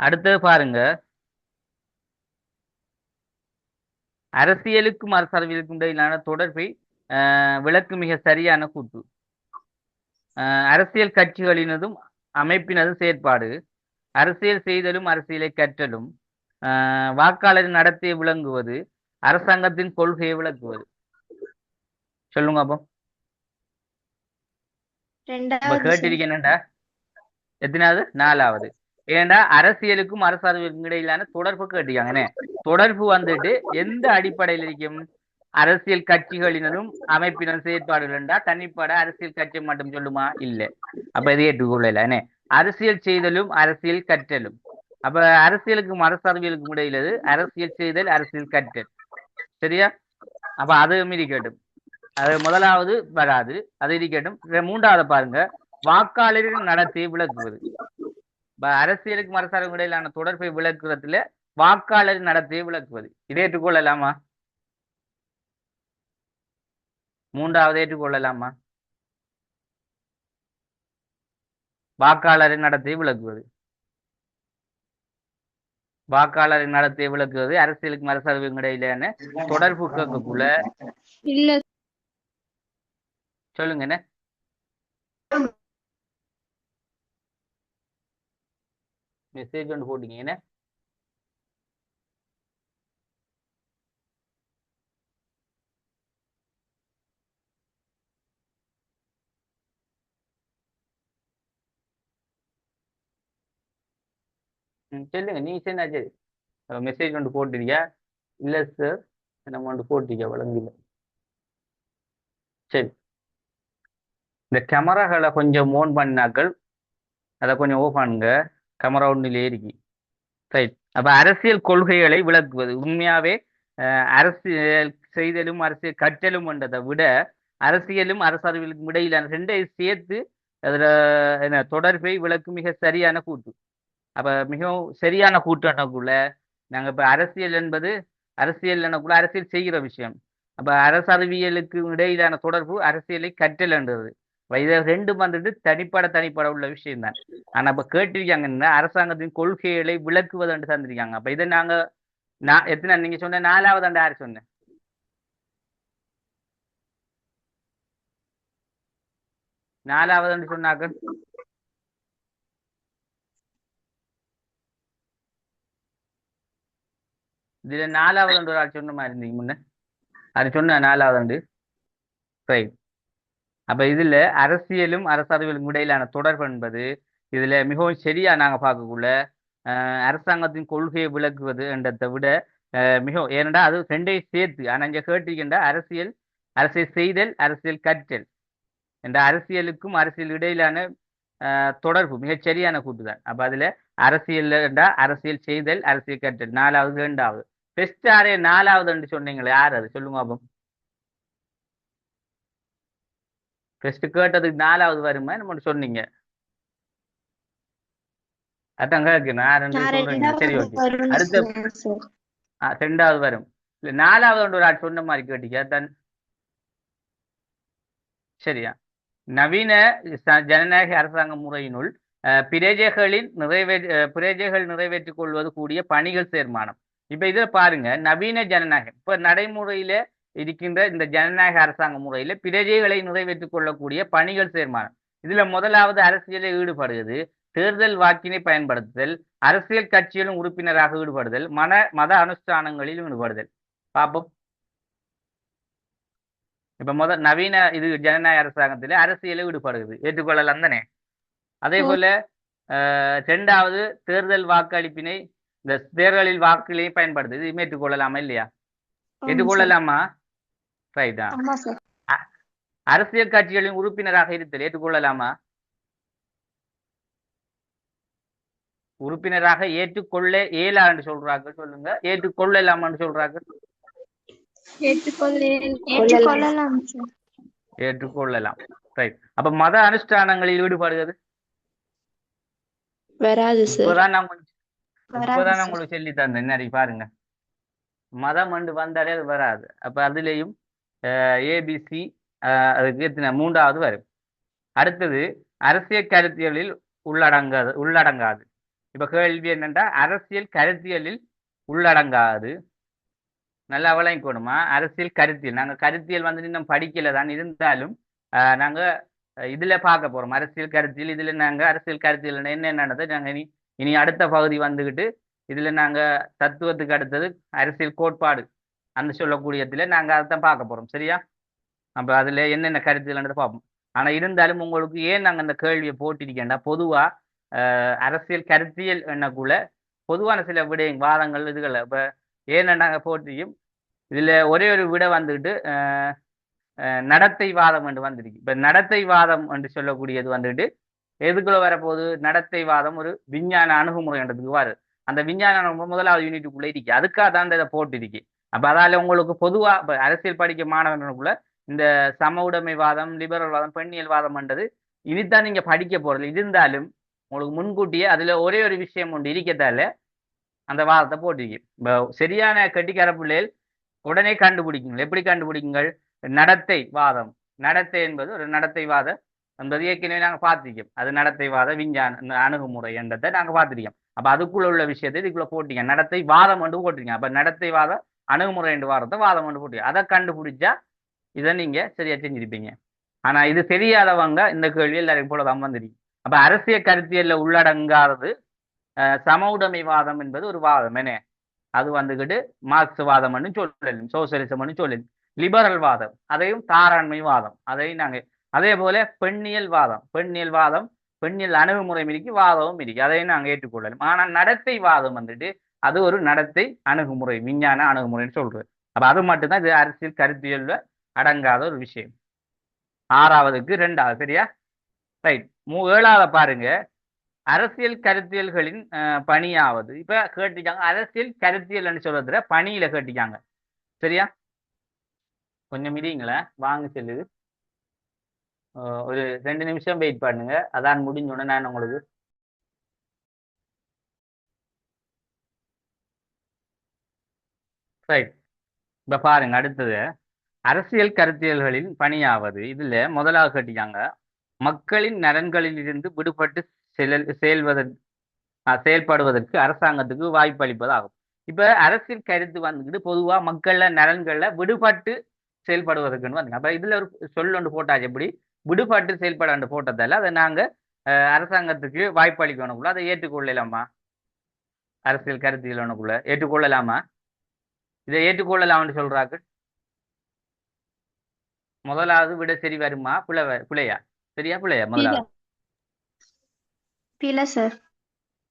அடுத்தது பாருங்க, அரசியலுக்கும் அரசவைக்கும் இடையிலான தொடர்பை விளக்கு மிக சரியான கூட்டு. அரசியல் கட்சிகளினதும் அமைப்பினதும் செயற்பாடு, அரசியல் செய்தலும் அரசியலை கற்றலும், வாக்காளரின் நடத்தையை விளங்குவது, அரசாங்கத்தின் கொள்கையை விளக்குவது. சொல்லுங்க அப்போ. கேட்டிருக்கேன்டா, எத்தனாவது? நாலாவது. ஏண்டா அரசியலுக்கும் அரசாங்கத்துக்கும் இடையிலான தொடர்பு கேட்டிருக்காங்கன்னு. தொடர்பு வந்துட்டு எந்த அடிப்படையில் இருக்கும்? அரசியல் கட்சிகளினதும் அமைப்பினரும் செயற்பாடுகள் என்றா தனிப்பட அரசியல் கட்சி மட்டும் சொல்லுமா? இல்லை. அப்ப இதை ஏற்றுக்கொள்ளல. அரசியல் செய்தலும் அரசியல் கற்றலும். அப்ப அரசியலுக்கும் அரசாங்கத்துக்கும் இடையிலது அரசியல் செய்தல் அரசியல் கற்றல். சரியா? அப்ப அது இருக்கட்டும், அது முதலாவது வராது, அது இருக்கட்டும். மூன்றாவது பாருங்க, வாக்காளரின் நடத்தையை விளக்குவது. அரசியலுக்கும் அரசாங்கம் இடையிலான தொடர்பை விளக்குறதுல வாக்காளரின் நடத்தையை விளக்குவது. இதை ஏற்றுக்கொள்ளலாமா? மூன்றாவது ஏற்றுக்கொள்ளலாமா? வாக்காளரின் நடத்தையை விளக்குவது. வாக்காளரின் நடத்தையை விளக்குவது அரசியலுக்கும் அரசாங்கம் இடையிலான தொடர்பு கேட்கக்குள்ள இல்ல சொல்லுங்க என்ன மெசேஜ் ஒன்று போட்டீங்க என்ன சொல்லுங்க நீ என்ன சரி மெசேஜ் ஒன்று போட்டிருக்கியா இல்லை சார் நம்ம ஒன்று போட்டிருக்கியா வழங்கல சரி இந்த கேமராகளை கொஞ்சம் ஓன் பண்ணாக்கள் அதை கொஞ்சம் ஓப் பண்ணுங்க கேமரா ஒன்றிலே இருக்கு ரைட் அப்ப அரசியல் கொள்கைகளை விளக்குவது உண்மையாவே அரசியல் செய்தலும் அரசியல் கற்றலும் என்றதை விட அரசியலும் அரசறிவியலுக்கும் இடையிலான ரெண்டையும் சேர்த்து அதுல என்ன தொடர்பை விளக்கும் மிக சரியான கூட்டு அப்ப மிகவும் சரியான கூட்டுக்குள்ள நாங்க இப்ப அரசியல் என்பது அரசியல் எனக்குள்ள அரசியல் செய்கிற விஷயம் அப்ப அரசறிவியலுக்கு இடையிலான தொடர்பு அரசியலை கற்றல் என்றது இதை ரெண்டும் வந்துட்டு தனிப்பட உள்ள விஷயம் தான் ஆனா இப்ப கேட்டிருக்காங்கன்னா அரசாங்கத்தின் கொள்கைகளை விளக்குவது என்று தந்திருக்காங்க அப்ப இதை நாங்க நான் எத்தனை நீங்க சொன்ன 4வது ஆண்டு யாரு சொன்னேன் 4வது ஆண்டு சொன்னாக்க இதுல 4வது ஆண்டு ஒரு ஆள் சொன்ன மாதிரி இருந்தீங்க முன்ன அது சொன்ன 4வது ஆண்டு ரைட் அப்ப இதுல அரசியலும் அரசறிவியலுக்கும் இடையிலான தொடர்பு என்பது இதுல மிகவும் சரியா நாங்க பார்க்கக்குள்ள அரசாங்கத்தின் கொள்கையை விளக்குவது என்றதை விட மிகவும் ஏனென்றா அது ரெண்டையும் சேர்த்து ஆனா இங்க கேட்டிருக்கின்ற அரசியல் அரசியல் செய்தல் அரசியல் கற்றல் என்ற அரசியலுக்கும் அரசியல் இடையிலான தொடர்பு மிகச் சரியான கூட்டுதான் அப்ப அதுல அரசியல் அரசியல் செய்தல் அரசியல் கற்றல் 4வது 2வது பெஸ்ட் ஆரே 4வது என்று சொன்னீங்களே யார் அது சொல்லுங்க அப்போ பெஸ்ட் கேட்டதுக்கு 4வது வருமா நம்ம சொன்னீங்க அதான் கேட்கணும் யாருன்னு சொல்றீங்க சரி ஓகே அடுத்த 2வது வரும் இல்ல 4வது ஒரு ஆள் சொன்ன மாதிரி கேட்டீங்க அதான் சரியா நவீன ஜனநாயக அரசாங்க முறையினுள் பிரஜைகள் நிறைவேற்றிக் கொள்வது கூடிய பணிகள் சேர்மானம் இப்ப இதுல பாருங்க நவீன ஜனநாயகம் இப்ப நடைமுறையில இருக்கின்ற இந்த ஜனநாயக அரசாங்க முறையில பிரஜைகளை நிறைவேற்றிக் கொள்ளக்கூடிய பணிகள் சேர்மானம் இதுல முதலாவது அரசியலில் ஈடுபடுகிறது தேர்தல் வாக்கினை பயன்படுத்துதல் அரசியல் கட்சியிலும் உறுப்பினராக ஈடுபடுதல் மத அனுஷ்டானங்களிலும் ஈடுபடுதல் பாப்போம் இப்ப நவீன இது ஜனநாயக அரசாங்கத்திலே அரசியலில் ஈடுபடுகிறது ஏற்றுக்கொள்ளலாம் தானே அதே போல 2வது தேர்தல் வாக்களிப்பினை இந்த தேர்தலில் வாக்குகளை பயன்படுது இது ஏற்றுக்கொள்ளலாமா இல்லையா ஏற்றுக்கொள்ளலாமா ரைட்டா அரசியல் கட்சிகளின் உறுப்பினராக இருத்தல் ஏற்றுக்கொள்ளலாமா உறுப்பினராக ஏற்றுக்கொள்ள இயலா என்று சொல்றாங்க சொல்லுங்க ஏற்றுக்கொள்ளலாமான்னு சொல்றாங்க ஏற்றுக்கொள்ளலாம் ரைட் அப்ப மத அனுஷ்டானங்களில் ஈடுபடுகிறது வராது சார் இப்பதான் நான் உங்களுக்கு சொல்லி தந்தேன் நிறைய பாருங்க மதம் அண்டு வந்தாலே அது வராது அப்ப அதுலேயும் ஏபிசி அதுக்கு 3வது வரும் அடுத்தது அரசியல் கருத்தியலில் உள்ளடங்காது இப்ப கேள்வி என்னன்னா அரசியல் கருத்தியலில் உள்ளடங்காது நல்லா விளங்கிக்கணுமா அரசியல் கருத்தியல் நாங்க கருத்தியல் வந்து இன்னும் படிக்கல தான் இருந்தாலும் நாங்க இதுல பார்க்க போறோம் அரசியல் கருத்தியல் இதுல நாங்க அரசியல் கருத்தியல் என்னென்னதை நாங்க இனி அடுத்த பகுதி வந்துகிட்டு இதுல நாங்க தத்துவத்துக்கு அடுத்தது அரசியல் கோட்பாடு அந்த சொல்லக்கூடியதுல நாங்க அதைத்தான் பார்க்க போறோம் சரியா அப்ப அதுல என்னென்ன கருத்தியல்ன்றதை பார்ப்போம் ஆனா இருந்தாலும் உங்களுக்கு ஏன் நாங்க அந்த கேள்வியை போட்டிருக்கேன்டா பொதுவா அரசியல் கருத்தியல் என்னக்குள்ள பொதுவான சில வாதங்கள் இதுகள் இப்ப ஏன்னா நாங்க போட்டியும் இதுல ஒரே ஒரு விட வந்துட்டு நடத்தை வாதம் என்று வந்துருக்கு இப்ப நடத்தை வாதம் என்று சொல்லக்கூடியது வந்துட்டு எதுக்குள்ள வரப்போகுது நடத்தை வாதம் ஒரு விஞ்ஞான அணுகுமுறைன்றதுக்கு வருது அந்த விஞ்ஞான அணுகுமுறை 1வது யூனிட்டுக்குள்ள இருக்கு அதுக்காக தான் இதை போட்டிருக்கு அப்ப அதால உங்களுக்கு பொதுவா இப்ப அரசியல் படிக்க மாணவர்களுக்குள்ள இந்த சம உடைமை வாதம் லிபரல் வாதம் பெண்ணியல் வாதம் என்றது இனித்தான் நீங்க படிக்க போறது இருந்தாலும் உங்களுக்கு முன்கூட்டியே அதுல ஒரே ஒரு விஷயம் ஒன்று இருக்கத்தால அந்த வாதத்தை போட்டிருக்கு இப்போ சரியான கெட்டிக்கார பிள்ளைகள் உடனே கண்டுபிடிக்குங்கள் எப்படி கண்டுபிடிக்குங்கள் நடத்தை வாதம் நடத்தை என்பது ஒரு நடத்தை வாதம் என்பது ஏற்கனவே நாங்கள் பார்த்திருக்கோம் அது நடத்தை வாத விஞ்ஞான அணுகுமுறை என்றதை நாங்கள் பார்த்திருக்கோம் அப்ப அதுக்குள்ள உள்ள விஷயத்தை இதுக்குள்ள போட்டீங்க நடத்தை வாதம் என்று போட்டிருக்கீங்க அப்ப நடத்தை வாத அணுகுமுறை என்று வாதத்தை வாதம் என்று போட்டீங்க அதை கண்டுபிடிச்சா இதை நீங்க சரியா செஞ்சிருப்பீங்க ஆனா இது தெரியாதவங்க இந்த கேள்வி எல்லாருக்கும் போல தான் வந்துருக்கு. அப்ப அரசியல் கருத்தியல்ல உள்ளடங்காதது சம உடைமைவாதம் என்பது ஒரு வாதம் என்ன. அது வந்துகிட்டு மார்க்ஸ் வாதம்னு சொல்லலும், சோசியலிசம்னு சொல்லலும். லிபரல் வாதம் அதையும் தாராண்மை வாதம் அதையும் நாங்க, அதே போல பெண்ணியல் வாதம், பெண்ணியல் அணுகுமுறை மிதிக்கு வாதமும் இருக்கு, அதையும் நாங்க ஏற்றுக்கொள்ளலாம். ஆனா நடத்தை வாதம் வந்துட்டு அது ஒரு நடத்தை அணுகுமுறை, விஞ்ஞான அணுகுமுறைன்னு சொல்றது. அப்ப அது மட்டும்தான் இது அரசியல் கருத்தியல்ல அடங்காத ஒரு விஷயம். ஆறாவதுக்கு ரெண்டாவது சரியா. ரைட். ஏழாவது பாருங்க, அரசியல் கருத்தியல்களின் பணியாவது. இப்ப கேட்டிருக்காங்க அரசியல் கருத்தியல் சொல்றதுல பணியில கேட்டிருக்காங்க சரியா. கொஞ்சம் மிதிங்களா வாங்க செல்லுது. ஒரு 2 நிமிஷம் வெயிட் பண்ணுங்க, அதான் முடிஞ்சோடனே நான் உங்களுக்கு ரைட். இப்ப பாருங்க அடுத்தது அரசியல் கருத்தியல்களின் பணியாவது. இதுல முதலாவது கேட்டிருக்காங்க மக்களின் நலன்களில் இருந்து விடுபட்டு செயல்வதற்கு செயல்படுவதற்கு அரசாங்கத்துக்கு வாய்ப்பு அளிப்பதாகும். இப்ப அரசியல் கருத்து வந்துக்கிட்டு பொதுவா மக்கள நலன்கள்ல விடுபட்டு செயல்படுவதற்குன்னு வந்து அப்ப இதுல ஒரு சொல் ஒன்று போட்டாச்சு. எப்படி விடுபட்டு செயல்பட போட்டதால அதை நாங்க அரசாங்கத்துக்கு வாய்ப்பு அளிக்கணுக்குள்ள அதை ஏற்றுக்கொள்ளலாமா? அரசியல் கருத்தியல் ஒண்ணுக்குள்ள ஏற்றுக்கொள்ளலாமா? இதை ஏற்றுக்கொள்ளலாம்னு சொல்றாங்க. முதலாவது விட சரி வருமா பிள்ளையா? சரியா பிள்ளையா? முதலாவது சார்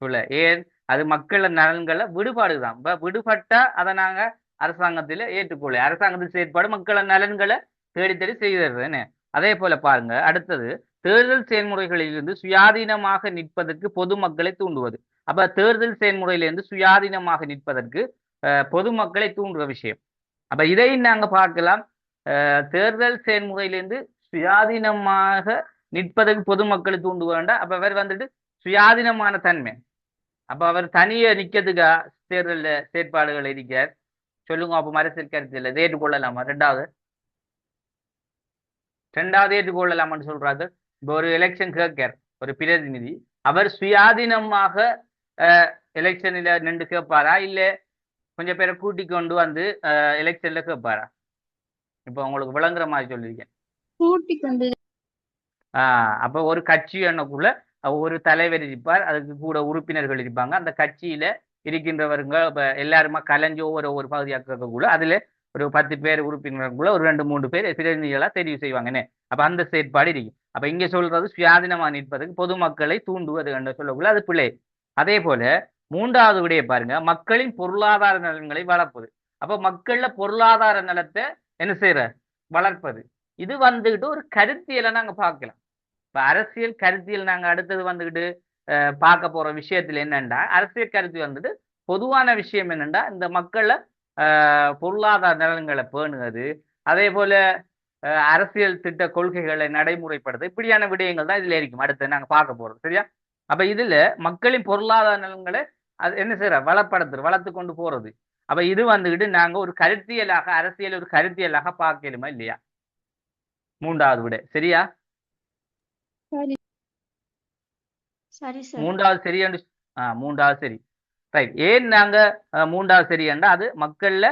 பிள்ளை. ஏன்? அது மக்கள் நலன்களை விடுபாடுதான். விடுபட்டா அதை நாங்க அரசாங்கத்துல ஏற்றுக்கொள்ள, அரசாங்கத்தில் செயற்பாடு மக்கள் நலன்களை தேடி தேடி செய்தது. அதே போல பாருங்க அடுத்தது தேர்தல் செயல்முறைகளிலிருந்து சுயாதீனமாக நிற்பதற்கு பொதுமக்களை தூண்டுவது. அப்ப தேர்தல் செயல்முறையிலிருந்து சுயாதீனமாக நிற்பதற்கு பொதுமக்களை தூண்டுற விஷயம். அப்ப இதையும் நாங்க பார்க்கலாம். தேர்தல் செயல்முறையிலிருந்து சுயாதீனமாக நிற்பதற்கு பொதுமக்களை தூண்டு வேண்டாம். அப்ப அவர் வந்துட்டு சுயாதீனமான தன்மை. அப்ப அவர் தனியே நிக்கிறதுக்கா தேர்தல் செயற்பாடுகள் இருக்கார் சொல்லுங்க. அப்ப அரசியல் கருத்தில் இதை ஏற்றுக்கொள்ளலாமா? ரெண்டாவது ஏற்றுக்கொள்ளலாமான்னு சொல்றாரு. இப்போ ஒரு எலெக்ஷன் கேட்கார் ஒரு பிரதிநிதி, அவர் சுயாதீனமாக எலெக்ஷன்ல நின்று கேட்பாரா இல்ல கொஞ்சம் பேரை கூட்டி கொண்டு வந்து எலெக்ஷன்ல கேட்பாரா? இப்போ உங்களுக்கு விளங்குற மாதிரி சொல்லியிருக்கேன். கூட்டி கொண்டு அப்ப ஒரு கட்சி எண்ணக்குள்ள ஒரு தலைவர் இருப்பார், அதுக்கு கூட உறுப்பினர்கள் இருப்பாங்க. அந்த கட்சியில இருக்கின்றவருங்க இப்ப எல்லாருமா கலைஞ்சு ஒவ்வொரு பகுதியாக்கக்குள்ள அதுல ஒரு 10 பேர் உறுப்பினர்களுக்குள்ள ஒரு 2-3 பேர் பிரதிநிதிகளா தெரிவு செய்வாங்கன்னு. அப்ப அந்த செயற்பாடு இருக்கு. அப்ப இங்க சொல்றது சுயாதீனமா நிற்பதற்கு பொதுமக்களை தூண்டுவது என்று சொல்லக்குள்ள அது பிள்ளை. அதே போல மூன்றாவது விடைய பாருங்க, மக்களின் பொருளாதார நலன்களை வளர்ப்பது. அப்ப மக்கள்ல பொருளாதார நலத்தை என்ன செய்யற வளர்ப்பது. இது வந்துகிட்டு ஒரு கருத்தியலை நாங்க பார்க்கலாம். இப்ப அரசியல் கருத்தியல் நாங்க அடுத்தது வந்துகிட்டு பார்க்க போற விஷயத்துல என்னண்டா, அரசியல் கருத்து வந்துட்டு பொதுவான விஷயம் என்னண்டா இந்த மக்கள்ல பொருளாதார நலன்களை பேணுவது, அதே போல அரசியல் திட்ட கொள்கைகளை நடைமுறைப்படுது, இப்படியான விடயங்கள் தான் இதுல இருக்கும். அடுத்து நாங்க பார்க்க போறோம் சரியா. அப்ப இதுல மக்களின் பொருளாதார நலன்களை அது என்ன செய்யற வளர்த்து கொண்டு போறது. அப்ப இது வந்துகிட்டு நாங்க ஒரு கருத்தியலாக, அரசியல் ஒரு கருத்தியலாக பார்க்கலுமா இல்லையா? மூன்றாவது விட சரியா. மூன்றாவது சரி என்று மூன்றாவது சரி. ரைட். ஏன் நாங்க மூன்றாவது சரி என்றால் அது மக்கள்ல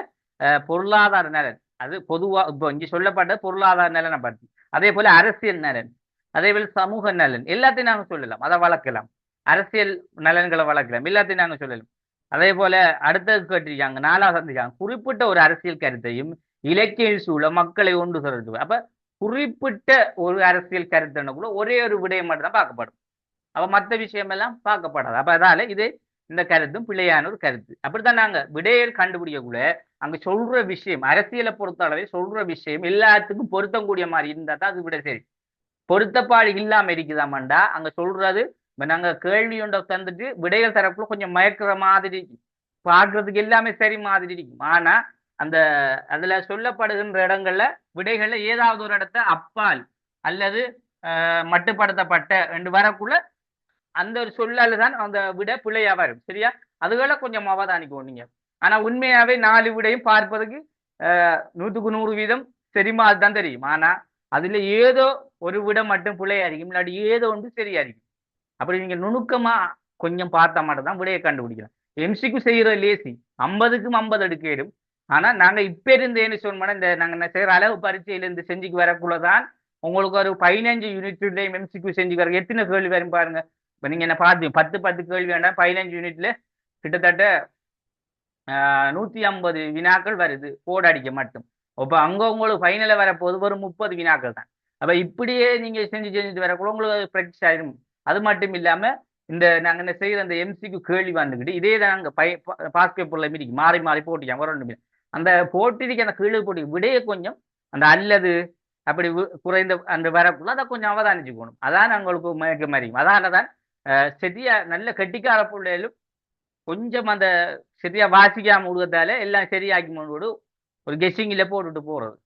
பொருளாதார நலன், அது பொதுவா இப்போ இங்க சொல்லப்பட்ட பொருளாதார நலனை பற்றி, அதே போல அரசியல் நலன், அதே போல சமூக நலன் எல்லாத்தையும் நாங்க சொல்லலாம், அதை வளர்க்கலாம். அரசியல் நலன்களை வளர்க்கலாம், எல்லாத்தையும் நாங்க சொல்லலாம். அதே போல அடுத்தது கேட்டிருக்காங்க, நாலாவது இருக்காங்க குறிப்பிட்ட ஒரு அரசியல் கருத்தையும் இலக்கிய சூழ மக்களை ஒன்று சொல்றது. அப்ப குறிப்பிட்ட ஒரு அரசியல் கருத்துன்னு கூட ஒரே ஒரு விடயம் மட்டும் தான் பார்க்கப்படும். அப்ப மற்ற விஷயம் எல்லாம் பார்க்கப்படாது. அப்ப அதால இது இந்த கருத்தும் பிள்ளையான ஒரு கருத்து. அப்படித்தான் நாங்க விடையல் கண்டுபிடிக்கக்குள்ள அங்க சொல்ற விஷயம், அரசியலை பொறுத்த அளவை சொல்ற விஷயம் எல்லாத்துக்கும் பொருத்தக்கூடிய மாதிரி இருந்தா தான் அது விட சரி. பொருத்தப்பாடு இல்லாம இருக்குதாமண்டா அங்க சொல்றது நாங்க கேள்வி ஒன்றை தந்துட்டு விடைகள் தரப்புல கொஞ்சம் மயக்கிற மாதிரி பார்க்கறதுக்கு எல்லாமே சரி மாதிரி இருக்கும். ஆனா அந்த அதுல சொல்லப்படுகின்ற இடங்கள்ல விடைகள்ல ஏதாவது ஒரு இடத்த அப்பால் அல்லது மட்டுப்படுத்தப்பட்ட என்று வரக்குள்ள அந்த ஒரு சொல்லால தான் அந்த விட பிள்ளையா வரும் சரியா. அதுகளை கொஞ்சம் அவதானிக்கும் நீங்க. ஆனா உண்மையாவே 4 விடையும் பார்ப்பதற்கு 100% சரிமா அதுதான் தெரியும். ஆனா அதுல ஏதோ ஒரு விட மட்டும் பிள்ளையா இருக்கும், இல்லாட்டி ஏதோ ஒன்று சரியா இருக்கும். அப்படி நீங்க நுணுக்கமா கொஞ்சம் பார்த்த மட்டும் தான் விடையை கண்டுபிடிக்கலாம். எம்சிக்கு செய்யற லேசி 50க்கும் 50 எடுக்கலும். ஆனா நாங்க இப்ப இருந்து என்ன சொன்னோம்னா இந்த நாங்க செய்யற அளவு பரீட்சையில இருந்து செஞ்சுக்கு வரக்குள்ளதான் உங்களுக்கு ஒரு 15 யூனிட்லையும் எம்சிக்யூ செஞ்சுக்கிறதுக்கு எத்தனை கேள்வி வரும் பாருங்க. இப்போ நீங்க என்ன பார்த்தீங்க 10 கேள்வி வேண்டாம், 15 யூனிட்ல கிட்டத்தட்ட 150 வினாக்கள் வருது கோட் அடிக்க மட்டும். அப்போ அங்க உங்களுக்கு ஃபைனல வரப்போது ஒரு 30 வினாக்கள் தான். அப்ப இப்படியே நீங்க செஞ்சுட்டு வரக்குள்ள உங்களுக்கு ப்ராக்டிஸ் ஆயிடும். அது மட்டும் இல்லாம இந்த நாங்க என்ன செய்யற அந்த எம்சிக்கு கேள்வி வந்துக்கிட்டு இதே தான் நாங்க பாஸ் பேப்பர்ல மீறி மாறி மாறி போட்டிக்காம வரணும். அந்த போட்டிக்கு அந்த கீழே போட்டி விடையே கொஞ்சம் அந்த அல்லது அப்படி குறைந்த அந்த வரக்குள்ள அதை கொஞ்சம் அவதானிச்சுக்கணும். அதான் உங்களுக்கு மயக்க மாதிரி. அதனால தான் சரியா நல்ல கெட்டிக்கார பிள்ளைகளும் கொஞ்சம் அந்த சரியா வாசிக்காம விடுவதால எல்லாம் சரியாக்கி விடு ஒரு கெஸ்ஸிங்கில போட்டுட்டு போறது.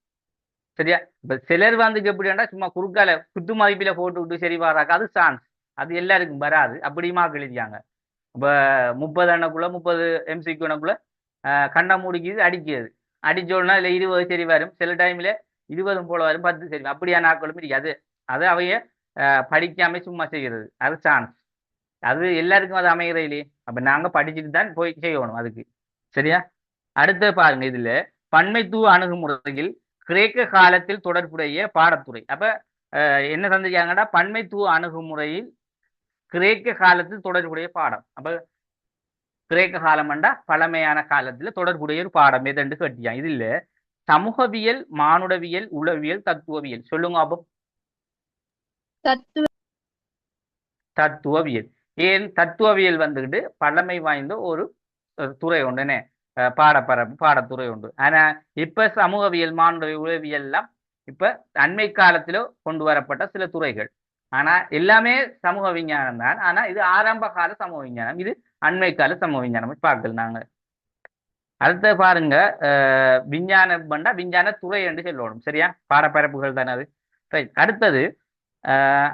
சரியா இப்ப சிலர் வந்து எப்படின்னா சும்மா குறுக்கால குத்து மதிப்பில போட்டு விட்டு சரி வராக்க அது சான்ஸ், அது எல்லாருக்கும் வராது. அப்படியுமா எழுதியாங்க. இப்ப 30 அண்ணக்குள்ள 30 எம்சிக்கு அண்ணக்குள்ள கண்ணை மூடிக்குது அடிக்கிறது. அடிச்சோன்னா இல்லை 20 சரி வரும், சில டைம்ல 20 போல வரும், 10 சரி அப்படியான நாட்களும் இருக்காது. அது அவைய படிக்காம சும்மா செய்கிறது, அது சான்ஸ். அது எல்லாருக்கும் அது அமைகிற இல்லையே. அப்ப நாங்க படிச்சுட்டு தான் போய் செய்யணும் அதுக்கு. சரியா அடுத்து பாருங்க, இதுல பன்மைத்துவ அணுகுமுறையில் கிரேக்க காலத்தில் தொடர்புடைய பாடத்துறை. அப்ப என்ன தந்திருக்காங்கன்னா பன்மைத்துவ அணுகுமுறையில் கிரேக்க காலத்தில் தொடர்புடைய பாடம். அப்ப கிரேக்க காலம்ண்டா பழமையான காலத்துல தொடர்புடைய ஒரு பாடம் எதுன்னு கேட்டியா. இதுல சமூகவியல், மானுடவியல், உளவியல், தத்துவவியல் சொல்லுங்க அப்போ. தத்துவவியல். ஏன் தத்துவவியல் வந்துக்கிட்டு பழமை வாய்ந்த ஒரு துறை உண்டுனே, பாடத்துறை உண்டு. ஆனா இப்ப சமூகவியல், மானுடவியல், உளவியல் எல்லாம் இப்ப அண்மை காலத்துல கொண்டு வரப்பட்ட சில துறைகள். ஆனா எல்லாமே சமூக விஞ்ஞானம் தான். ஆனா இது ஆரம்ப கால சமூக விஞ்ஞானம், இது அண்மை கால சமூக விஞ்ஞானம் பார்க்கல நாங்க. அடுத்த பாருங்க, விஞ்ஞானம் பண்ணா விஞ்ஞான துறை என்று சொல்லணும். சரியா பாடப்பரப்புகள் தானே அது. ரைட். அடுத்தது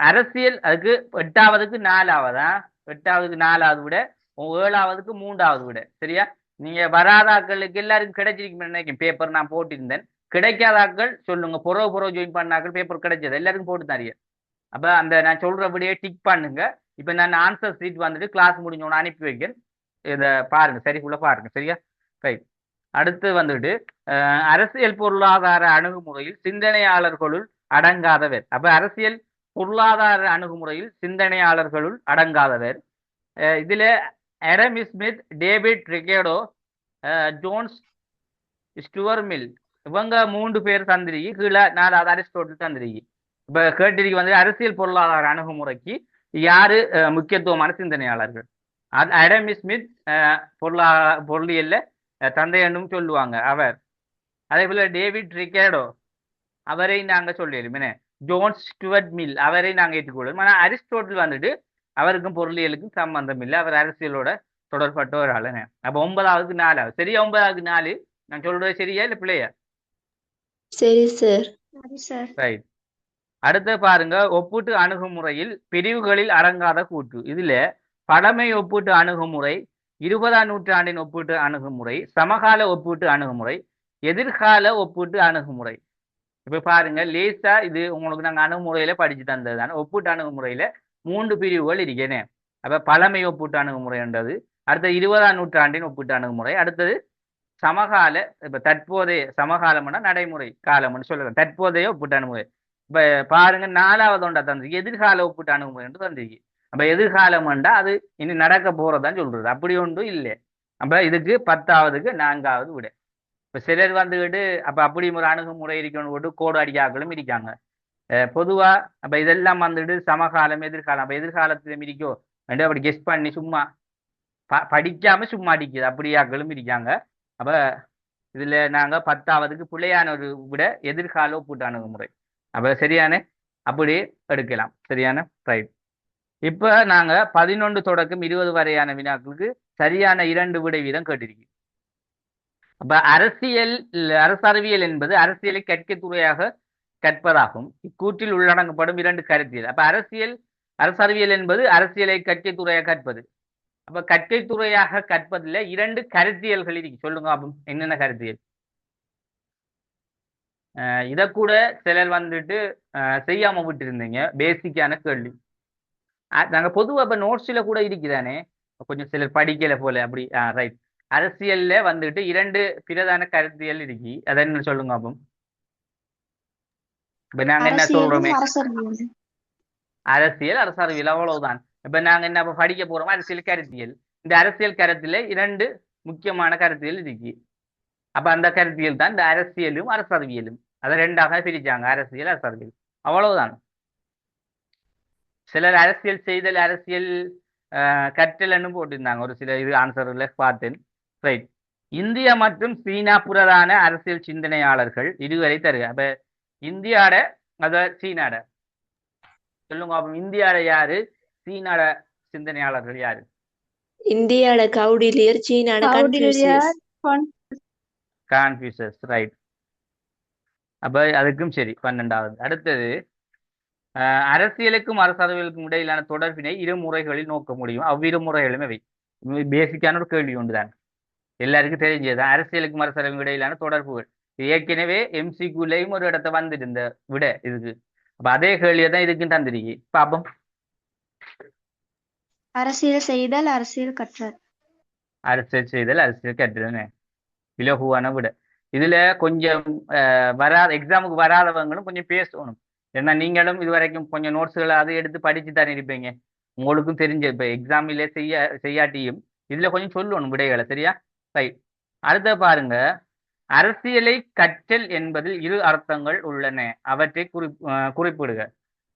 அரசியல். அதுக்கு 8வதுக்கு 4வதா, 8வதுக்கு 4வது விட 7வதுக்கு 3வது விட. சரியா நீங்க வராதாக்களுக்கு எல்லாருக்கும் கிடைச்சிருக்கும் நினைக்கும் பேப்பர் நான் போட்டிருந்தேன். கிடைக்காதாக்கள் சொல்லுங்க, புறவு ஜாயின் பண்ணாக்கள் பேப்பர் கிடைச்சது எல்லாருக்கும் போட்டு தரீங்க. அப்ப அந்த நான் சொல்றபடியே டிக் பண்ணுங்க. இப்ப நான் ஆன்சர் ஷீட் வந்துட்டு கிளாஸ் முடிஞ்சோன்னு அனுப்பி வைக்கிறேன். இதை பாருங்க, சரிக்குள்ள பாருங்க. சரியா ரைட். அடுத்து வந்துட்டு அரசியல் பொருளாதார அணுகுமுறையில் சிந்தனையாளர்களுள் அடங்காதவர். அப்ப அரசியல் பொருளாதார அணுகுமுறையில் சிந்தனையாளர்களுள் அடங்காதவர். இதுல Adam Smith, David Ricardo, Jones Stuart Mill, இவங்க 3 பேர் தந்திரிக்கி. கீழே 4வது அரிஸ்டோட்டில் தந்திரிக்கி. இப்ப கேட்டிருக்கு வந்து அரசியல் பொருளாதார அணுகுமுறைக்கு யாரு முக்கியத்துவமான சிந்தனையாளர்கள். ஆடம் ஸ்மித் பொருளியல்ல தந்தை என்றும் சொல்லுவாங்க அவர். அதே போல டேவிட் ரிகேடோ அவரை நாங்க சொல்லிடுமே. ஜோன் ஸ்டுவர்ட் மில் அவரை நாங்க ஏற்றுக்கொள்ளும். ஆனா அரிஸ்டோட்டில் வந்துட்டு அவருக்கும் பொருளியலுக்கும் சம்பந்தம் இல்லை, அவர் அரசியலோட தொடர்பட்ட ஒரு ஆளுங்க. அப்ப 9வதுக்கு 4வது. சரியா 9வதுக்கு 4 நான் சொல்றது சரியா இல்ல பிள்ளையா? சரி சார். ரைட். அடுத்து பாருங்க, ஒப்பீட்டு அணுகுமுறையில் பிரிவுகளில் அடங்காத கூட்டு. இதுல பழமை ஒப்பீட்டு அணுகுமுறை, 20ஆம் நூற்றாண்டின் ஒப்பீட்டு அணுகுமுறை, சமகால ஒப்பீட்டு அணுகுமுறை, எதிர்கால ஒப்பீட்டு அணுகுமுறை. இப்ப பாருங்க லேசா இது உங்களுக்கு நாங்க அணுகுமுறையில படிச்சு தந்தது தானே. ஒப்பீட்டு அணுகுமுறையில 3 பிரிவுகள் இருக்கேனே. அப்ப பழமை ஒப்பீட்டு அணுகுமுறைன்றது, அடுத்தது 20ஆம் நூற்றாண்டின் ஒப்பீட்டு அணுகுமுறை, அடுத்தது சமகால இப்ப தற்போதைய சமகாலம்னா நடைமுறை காலம்னு சொல்லலாம், தற்போதைய ஒப்பீட்டு அணுகுமுறை. இப்ப பாருங்க 4வது ஒன்றா தந்திருக்கு, எதிர்கால ஒப்பீட்டு அணுகுமுறை என்று தந்திருக்கு. அப்ப எதிர்காலம்ண்டா அது இனி நடக்க போறதான் சொல்றது, அப்படி ஒன்றும் இல்லை. அப்ப இதுக்கு 10வதுக்கு 4வது விட. இப்ப சிலர் வந்துக்கிட்டு அப்ப அப்படி ஒரு அணுகுமுறை இருக்கணும் போட்டு கோடு அடிக்காக்களும் இருக்காங்க. பொதுவா அப்ப இதெல்லாம் வந்துட்டு சமகாலம், எதிர்காலம். அப்ப எதிர்காலத்துல இருக்கோ ரெண்டு அப்படி கெஸ் பண்ணி சும்மா படிக்காம சும்மா அடிக்குது அப்படியாக்களும் இருக்காங்க. அப்ப இதுல நாங்க 10வதுக்கு பிள்ளையான ஒரு விட எதிர்கால ஒப்பீட்டு அணுகுமுறை. அப்ப சரியான அப்படி எடுக்கலாம். சரியான ரைட். இப்ப நாங்க 11 தொடக்கம் 20 வரையான வினாக்களுக்கு சரியான 2 விடை வீதம் கேட்டிருக்கு. அப்ப அரசறிவியல் என்பது அரசியலை கற்கத்துறையாக கற்பதாகும். இக்கூற்றில் உள்ளடங்கப்படும் 2 கருத்தியல். அப்ப அரசறிவியல் என்பது அரசியலை கற்கைத்துறையாக கற்பது. அப்ப கற்கைத்துறையாக கற்பதில் 2 கருத்தியல்கள் இருக்கு. சொல்லுங்க அப்போ என்னென்ன கருத்தியல்? இதை கூட சிலர் வந்துட்டு செய்யாம விட்டு இருந்தீங்க. பேசிக்கான கேள்வி நாங்க பொதுவாக இப்ப நோட்ஸ்ல கூட இருக்குதானே, கொஞ்சம் சிலர் படிக்கல போல அப்படி. ரைட். அரசியல்ல வந்துட்டு 2 பிரதான கருத்தியல் இருக்கு, அதை என்ன சொல்லுங்க அப்போ. இப்ப நாங்க என்ன அரசியலும் சொல்றோமே, அரசியலும் அரசியல் அரசியல் அவ்வளவுதான். இப்ப நாங்க என்ன இப்ப படிக்க போறோம், அரசியல் கருத்தியல். இந்த அரசியல் கருத்துல இரண்டு முக்கியமான கருத்தியல் இருக்கு. அப்ப அந்த கருத்தியல் தான் இந்த அரசியலும் அரசியலும். அதை ரெண்டாக பிரிச்சாங்க, அரசியல் அரசியல், அவ்வளவுதான். சிலர் அரசியல் செய்தல், அரசியல் கற்றல்னு போட்டிருந்தாங்க. ஒரு சில இது ஆன்சர்ல பார்த்தேன். ரைட். இந்தியா மற்றும் சீனா புரதான அரசியல் சிந்தனையாளர்கள் இதுவரை தருக. அப்ப இந்தியாட அத சீனாட சொல்லுங்க அப்ப. இந்தியாட யாரு, சீனாட சிந்தனையாளர்கள் யாரு? இந்தியாட கௌடில்யர், சீனாட கன்ஃபியூசியஸ். கான்ஃபியூசஸ். ரைட். அப்ப அதுக்கும் சரி. 12வது. அடுத்தது, அரசியலுக்கும் அரசியலுக்கும் இடையிலான தொடர்பினை இரு முறைகளில் நோக்க முடியும். அவ்விரு முறைகளும் இவை. பேசிக்கான ஒரு கேள்வி ஒன்றுதான், எல்லாருக்கும் தெரிஞ்சதுதான். அரசியலுக்கும் அரசியலுக்கும் இடையிலான தொடர்புகள் ஏற்கனவே எம்சிக்யூலையும் ஒரு இடத்த வந்துட்டு விட இதுக்கு. அப்ப அதே கேள்வியை தான் இதுக்கும் தந்திருக்கு. பாப்போம். அரசியல் செய்தல், அரசியல் கற்றல். அரசியல் செய்தல், அரசியல் கற்றல், இலகுவான விட. இதுல கொஞ்சம் வராத, எக்ஸாமுக்கு வராதவங்களும் கொஞ்சம் பேசணும். ஏன்னா நீங்களும் இதுவரைக்கும் கொஞ்சம் நோட்ஸ்களை அதை எடுத்து படிச்சு தானே இருப்பீங்க. உங்களுக்கும் தெரிஞ்ச இப்ப எக்ஸாமிலே செய்யாட்டியும் இதுல கொஞ்சம் சொல்லணும் விடைகளை. சரியா? ரைட். அடுத்த பாருங்க, அரசியலை கற்றல் என்பதில் இரு அர்த்தங்கள் உள்ளன, அவற்றை குறிப்பிடுக.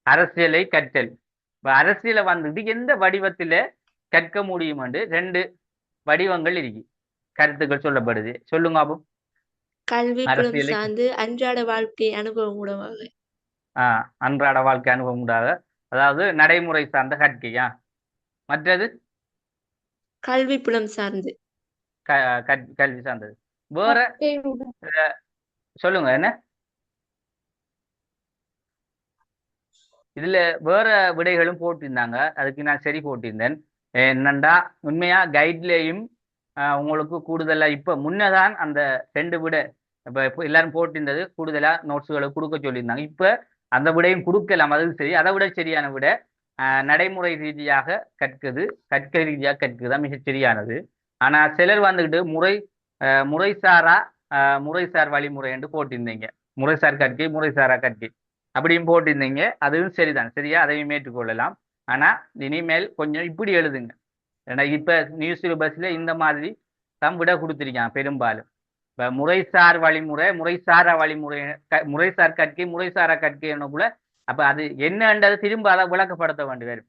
அரசியலை கற்றல். இப்ப அரசியலை வந்துட்டு எந்த வடிவத்தில கற்க முடியும் என்று ரெண்டு வடிவங்கள் இருக்கு, கருத்துக்கள் சொல்லப்படுது. சொல்லுங்க அப்போ. கல்வி புலம் அரசியலை சார்ந்து அன்றாட வாழ்க்கை அனுபவம் மூலமாக. அன்றாட வாழ்க்கை அனுபவம் கூடாத, அதாவது நடைமுறை சார்ந்த கற்கையா. மற்றது கல்வி புலம் சார்ந்து. கல்வி சார்ந்தது. வேற சொல்லுங்க என்ன இதுல வேற விடைகளும் போட்டிருந்தாங்க, அதுக்கு நான் சரி போட்டிருந்தேன். என்னண்டா உண்மையா கைட்லேயும் உங்களுக்கு கூடுதலா இப்ப முன்னதான் அந்த ரெண்டு விட இப்ப எல்லாரும் போட்டிருந்தது கூடுதலா நோட்ஸுகளை கொடுக்க சொல்லியிருந்தாங்க. இப்ப அந்த விடையும் கொடுக்கலாம், அது சரி. அதை விட சரியான விட நடைமுறை ரீதியாக கற்குது, கற்க ரீதியாக கற்குதான் மிகச் சரியானது. ஆனா சிலர் வந்துக்கிட்டு முறைசாரா முறைசார் வழிமுறை என்று போட்டிருந்தீங்க. முறைசார் கற்கை, முறைசாரா கற்கை அப்படியும் போட்டிருந்தீங்க. அதுவும் சரிதான், சரியா, அதையும் ஏற்றுக்கொள்ளலாம். ஆனா இனிமேல் கொஞ்சம் இப்படி எழுதுங்க. ஏன்னா இப்ப நியூஸ் சிலபஸ்ல இந்த மாதிரி தான் விட கொடுத்துருக்கான் பெரும்பாலும். இப்ப முறைசார் வழிமுறை, முறைசாரா வழிமுறை, முறைசார் கற்கை, முறைசாரா கற்கை கூட. அப்ப அது என்னன்றது திரும்ப அதை விளக்கப்படுத்த வேண்டி வரும்.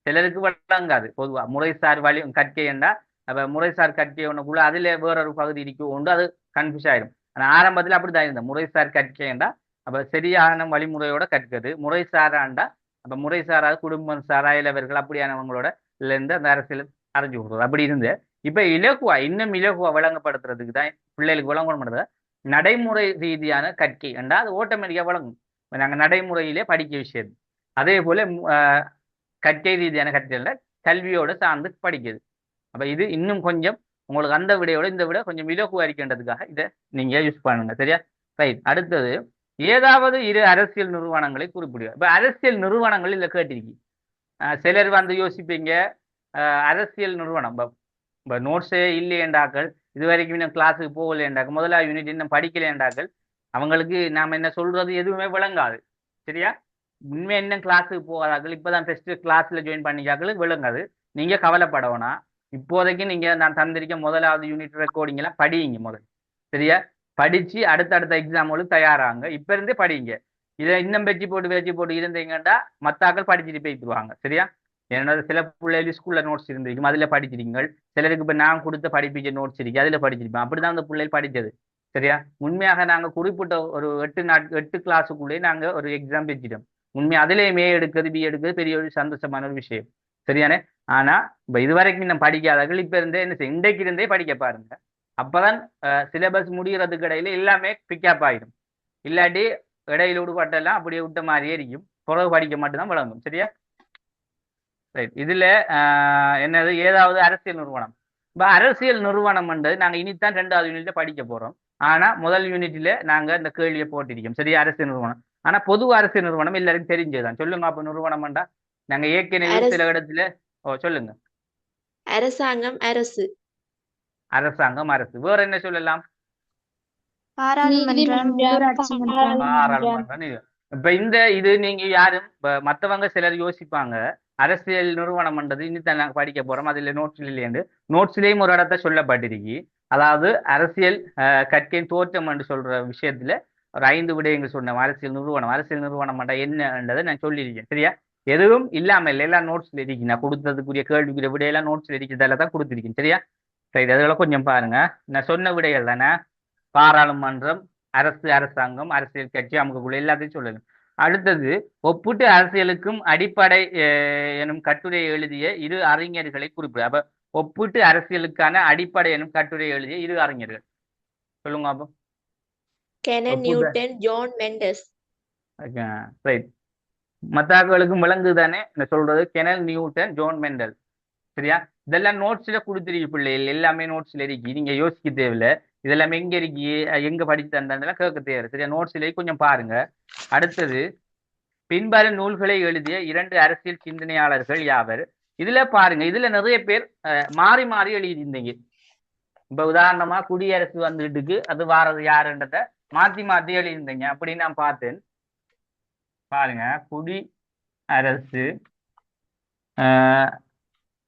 சிலருக்கு விளங்காது. பொதுவா முறைசார் வழி கற்கை என்றா அப்ப முறைசார் கற்கை ஒண்ணுக்குள்ள அதுல வேறொரு பகுதி இருக்கு உண்டு, அது கன்ஃபியூஸ் ஆயிடும். ஆனா ஆரம்பத்துல அப்படிதான் இருந்தது. முறைசார் கற்கை என்றா அப்ப சரியான வழிமுறையோட கற்கிறது. முறைசாராண்டா அப்ப முறைசாரா குடும்பம் சாரா இளவர்கள் அப்படியானவங்களோட இருந்து அந்த அரசியல் அறிஞ்சு கொடுக்குறது அப்படி இருந்து. இப்ப இலகுவா, இன்னும் இலகுவா விளங்கப்படுத்துறதுக்கு தான் பிள்ளைகளுக்கு விளங்கணும். நடைமுறை ரீதியான கற்கை என்றா அது ஆட்டோமேட்டிக்கா விளங்கும். நாங்க நடைமுறையிலே படிக்க விஷயம். அதே போல கற்கை ரீதியான கற்றல்ல கல்வியோட சார்ந்து படிக்குது. அப்ப இது இன்னும் கொஞ்சம் உங்களுக்கு அந்த விடையோட இந்த விட கொஞ்சம் இலகுவா இருக்கின்றதுக்காக இதை நீங்க யூஸ் பண்ணுங்க. சரியா? ரைட். அடுத்தது, ஏதாவது இரு அரசியல் நிறுவனங்களை குறிப்பிடுங்க. இப்ப அரசியல் நிறுவனங்கள் இதுல கேட்டிருக்கீங்க. சிலர் வந்து யோசிப்பீங்க, அரசியல் நிறுவனம் இப்போ நோட்ஸே இல்லையேண்டாக்கள், இது வரைக்கும் இன்னும் கிளாஸுக்கு போகலையேண்டாக்கள், முதலாவது யூனிட் இன்னும் படிக்கலையேண்டாக்கள், அவங்களுக்கு நாம என்ன சொல்றது எதுவுமே விளங்காது. சரியா? உண்மை இன்னும் கிளாஸுக்கு போகாதாக்கள், இப்பதான் ஃபர்ஸ்ட் கிளாஸ்ல ஜாயின் பண்ணிக்காக்கள் விளங்காது. நீங்க கவலைப்பட வேணாம். இப்போதைக்கு நீங்க நான் தந்திருக்க முதலாவது யூனிட் ரெக்கார்டிங் எல்லாம் படிங்க முதல். சரியா? படிச்சு அடுத்தடுத்த எக்ஸாம்களுக்கு தயாராங்க. இப்ப இருந்தே படிங்க. இதை இன்னும் வெற்றி போட்டு இருந்தீங்கன்னா மத்தாக்கள் படிச்சுட்டு போயிட்டுருவாங்க. சரியா? என்னோட சில பிள்ளைகள் ஸ்கூல்ல நோட்ஸ் இருந்திருக்கும், அதுல படிச்சிருக்கீங்க. சிலருக்கு இப்ப நான் கொடுத்த படிப்பிச்ச நோட்ஸ் இருக்கு, அதுல படிச்சிருப்பேன். அப்படிதான் அந்த பிள்ளைகள் படிச்சது. சரியா? உண்மையாக நாங்க குறிப்பிட்ட ஒரு 8 கிளாஸுக்குள்ளேயே நாங்க ஒரு எக்ஸாம் வச்சிட்டோம். உண்மை அதுலயுமே எடுக்கிறது, பி எடுக்கிறது பெரிய ஒரு சந்தோஷமான ஒரு விஷயம். சரியானே? ஆனா இப்ப இதுவரைக்கும் நம்ம படிக்காதவர்கள் இப்ப இருந்தே என்ன செய்ய, இன்றைக்கு இருந்தே படிக்க பாருங்க. அப்பதான் சிலபஸ் முடிகிறதுக்கு இடையில எல்லாமே பிக்கப் ஆயிடும். இல்லாட்டி இடையில விடுபட்டெல்லாம் அப்படியே விட்ட மாதிரியே இருக்கும். புறவு படிக்க மட்டும்தான் வழங்கும். சரியா? ரைட். இதுல என்னது, ஏதாவது அரசியல் நிறுவனம். இப்ப அரசியல் நிறுவனம் நாங்க இனித்தான் 2வது யூனிட்ல படிக்க போறோம். ஆனா முதல் யூனிட்ல நாங்க இந்த கேள்வியை போட்டிருக்கோம். சரியா? அரசியல் நிறுவனம். ஆனா பொது அரசியல் நிறுவனம் எல்லாருக்கும் தெரிஞ்சதுதான். சொல்லுங்க அப்ப நிறுவனம்டா. நாங்க ஏற்கனவே சில இடத்துல சொல்லுங்க. அரசாங்கம், அரசு. அரசாங்கம், அரசு. வேற என்ன சொல்லலாம்? பாராளுமன்றம், உள்ளூராட்சி மன்றம். பாராளுமன்றம் இது. இப்ப இது நீங்க யாரும் மத்தவங்க சிலர் யோசிப்பாங்க அரசியல் நிறுவனம்ன்றது இன்னித்தான் நாங்க படிக்க போறோம் அதுல நோட்ஸ்ல இல்லையாண்டு நோட்ஸ்லயும் ஒரு இடத்த சொல்லப்பட்டிருக்கு. அதாவது அரசியல் கற்கையின் தோற்றம் என்று சொல்ற விஷயத்துல ஒரு 5 விடயங்கள் சொன்னேன். அரசியல் நிறுவனம் என்னன்றதை நான் சொல்லியிருக்கேன். சரியா? எதுவும் இல்லாம இல்லை, எல்லாம் நோட்ஸ்ல இருக்கு. நான் கொடுத்ததுக்குரிய கேள்விக்குரிய விடையெல்லாம் நோட்ஸ்ல இருக்கிறதால தான் கொடுத்துருக்கேன். சரியா? சரி, அதெல்லாம் கொஞ்சம் பாருங்க. நான் சொன்ன விடைகள் தானே. பாராளுமன்றம், அரசாங்கம், அரசியல் கட்சி, அமுகக்குழு எல்லாத்தையும் சொல்லுங்க. அடுத்தது, ஒப்பிட்டு அரசியலுக்கும் அடிப்படை எனும் கட்டுரை எழுதிய இரு அறிஞர்களை குறிப்பிடு. அப்ப ஒப்பிட்டு அரசியலுக்கான அடிப்படை எனும் கட்டுரை எழுதிய இரு அறிஞர்கள் சொல்லுங்க அப்போ. கெனன் நியூட்டன், ஜான் மெண்டஸ். ரைட். மத்தாக்களுக்கும் விளங்குது தானே நான் சொல்றது. கெனல் நியூட்டன், ஜான் மெண்டல். சரியா? இதெல்லாம் நோட்ஸ்ல கொடுத்துருக்கு பிள்ளைகள், எல்லாமே நோட்ஸ்ல இருக்கு. நீங்க யோசிக்க தேவையில்லை. இதெல்லாம் எங்க இருக்கு, எங்க படிச்சு தந்தாலும் கேட்க தேவை. சரியா? நோட்ஸ்ல கொஞ்சம் பாருங்க. அடுத்தது, பின்வரும் நூல்களை எழுதிய 2 அரசியல் சிந்தனையாளர்கள் யாவர்? இதுல பாருங்க, இதுல நிறைய பேர் மாறி மாறி எழுதியிருந்தீங்க. இப்ப உதாரணமா குடியரசு வந்துட்டுக்கு அது வாரது யாருன்றத மாத்தி மாத்தி எழுதியிருந்தீங்க. அப்படின்னு நான் பார்த்தேன். பாருங்க, குடி அரசு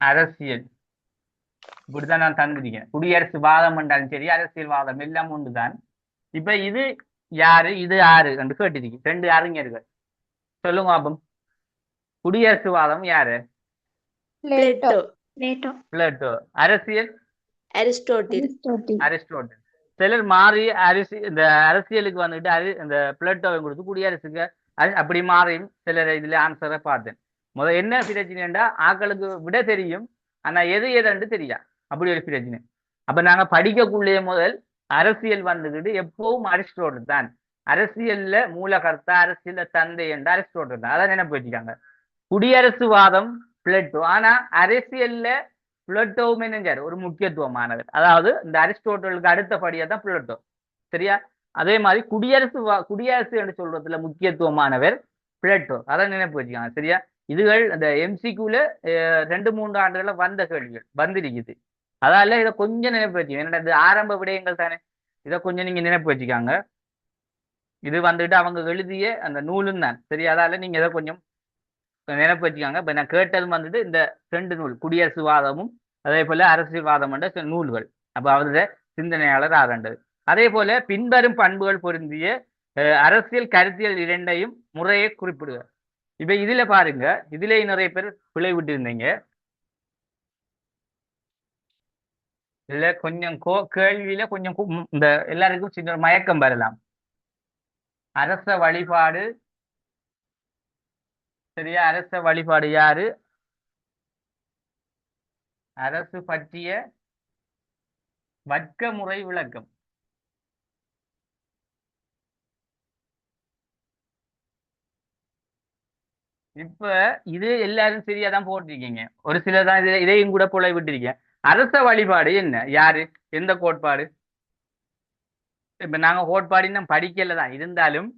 அரசியல் இப்படித்தான் நான் தந்திருக்கேன். குடியரசு வாதம் என்றாலும் சரி, அரசியல் வாதம் எல்லாம் ஒன்றுதான். இப்ப இது யாரு, இது யாரு என்று கேட்டிருக்கு. 2 அறிஞர்கள் சொல்லுங்க பாப்போம். குடியரசு வாதம் யாரு? பிளேட்டோ. அரசியல் அரிஸ்டோட்டில். சிலர் மாறி இந்த அரசியலுக்கு வந்துட்டு இந்த பிளேட்டோவை கொடுத்து குடியரசுக்கு அப்படி மாறியும் சிலர் இதுல ஆன்சரை பார்த்தேன். என்ன பிரச்சனைண்டா, ஆக்களுக்கு விட தெரியும், ஆனா எது எதுன்னு தெரியா. அப்படி ஒரு பிரச்சனை. அப்ப நாங்க படிக்கக்குள்ளே முதல் அரசியல் வந்துக்கிட்டு எப்பவும் அரிஸ்டோட்டில் தான். அரசியல்ல மூலகர்த்தா, அரசியல்ல தந்தை என்ற அரிஸ்டோட்டில் தான். அதான் நினைப்பு வச்சுக்காங்க. குடியரசுவாதம் பிளேட்டோ. ஆனா அரசியல்ல பிளேட்டோவும் என்னஞ்சாரு ஒரு முக்கியத்துவமானவர். அதாவது இந்த அரிஸ்டோட்டலுக்கு அடுத்தபடியா தான் பிளேட்டோ. சரியா? அதே மாதிரி குடியரசு என்று சொல்றதுல முக்கியத்துவமானவர் பிளேட்டோ. அதான் நினைப்பு வச்சுக்காங்க. சரியா? இதுகள் அந்த எம்சிக்யூல 2-3 ஆண்டுகள வந்த கேள்விகள் வந்திருக்குது. அதால இதை கொஞ்சம் நினைப்பு வச்சுக்கோங்க. என்னடா இது ஆரம்ப விடயங்கள் தானே, இதை கொஞ்சம் நீங்க நினைப்பு வச்சுக்காங்க. இது வந்துட்டு அவங்க எழுதிய அந்த நூலும் தான். சரி, அதால நீங்க இதை கொஞ்சம் நினைப்பு வச்சுக்காங்க. இப்ப நான் கேட்டது வந்துட்டு இந்த 2 நூல், குடியரசுவாதமும் அதே போல அரசியல்வாதம் என்ற நூல்கள். அப்ப அவருடைய சிந்தனையாளர் ஆரண்டது. அதே போல பின்வரும் பண்புகள் பொருந்திய அரசியல் கருத்தியல் 2ஐயும் முறையை குறிப்பிடுக. இப்ப இதுல பாருங்க, இதுல நிறைய பேர் பிழை விட்டு இருந்தீங்க. இதுல கொஞ்சம் கேள்வியில கொஞ்சம் இந்த எல்லாருக்கும் சின்ன மயக்கம் வரலாம். அரச வழிபாடு, சரியா? அரச வழிபாடு யாரு? அரசு பற்றிய வர்க்க முறை விளக்கம். இப்ப இது எல்லாரும் சரியாதான் போட்டிருக்கீங்க. ஒரு சிலர் தான் இதையும் கூட புலை விட்டுருக்கீங்க. அரச வழிபாடு என்ன, யாரு, எந்த கோட்பாடு? இப்ப நாங்க கோட்பாடு இன்னும் படிக்கல தான், இருந்தாலும்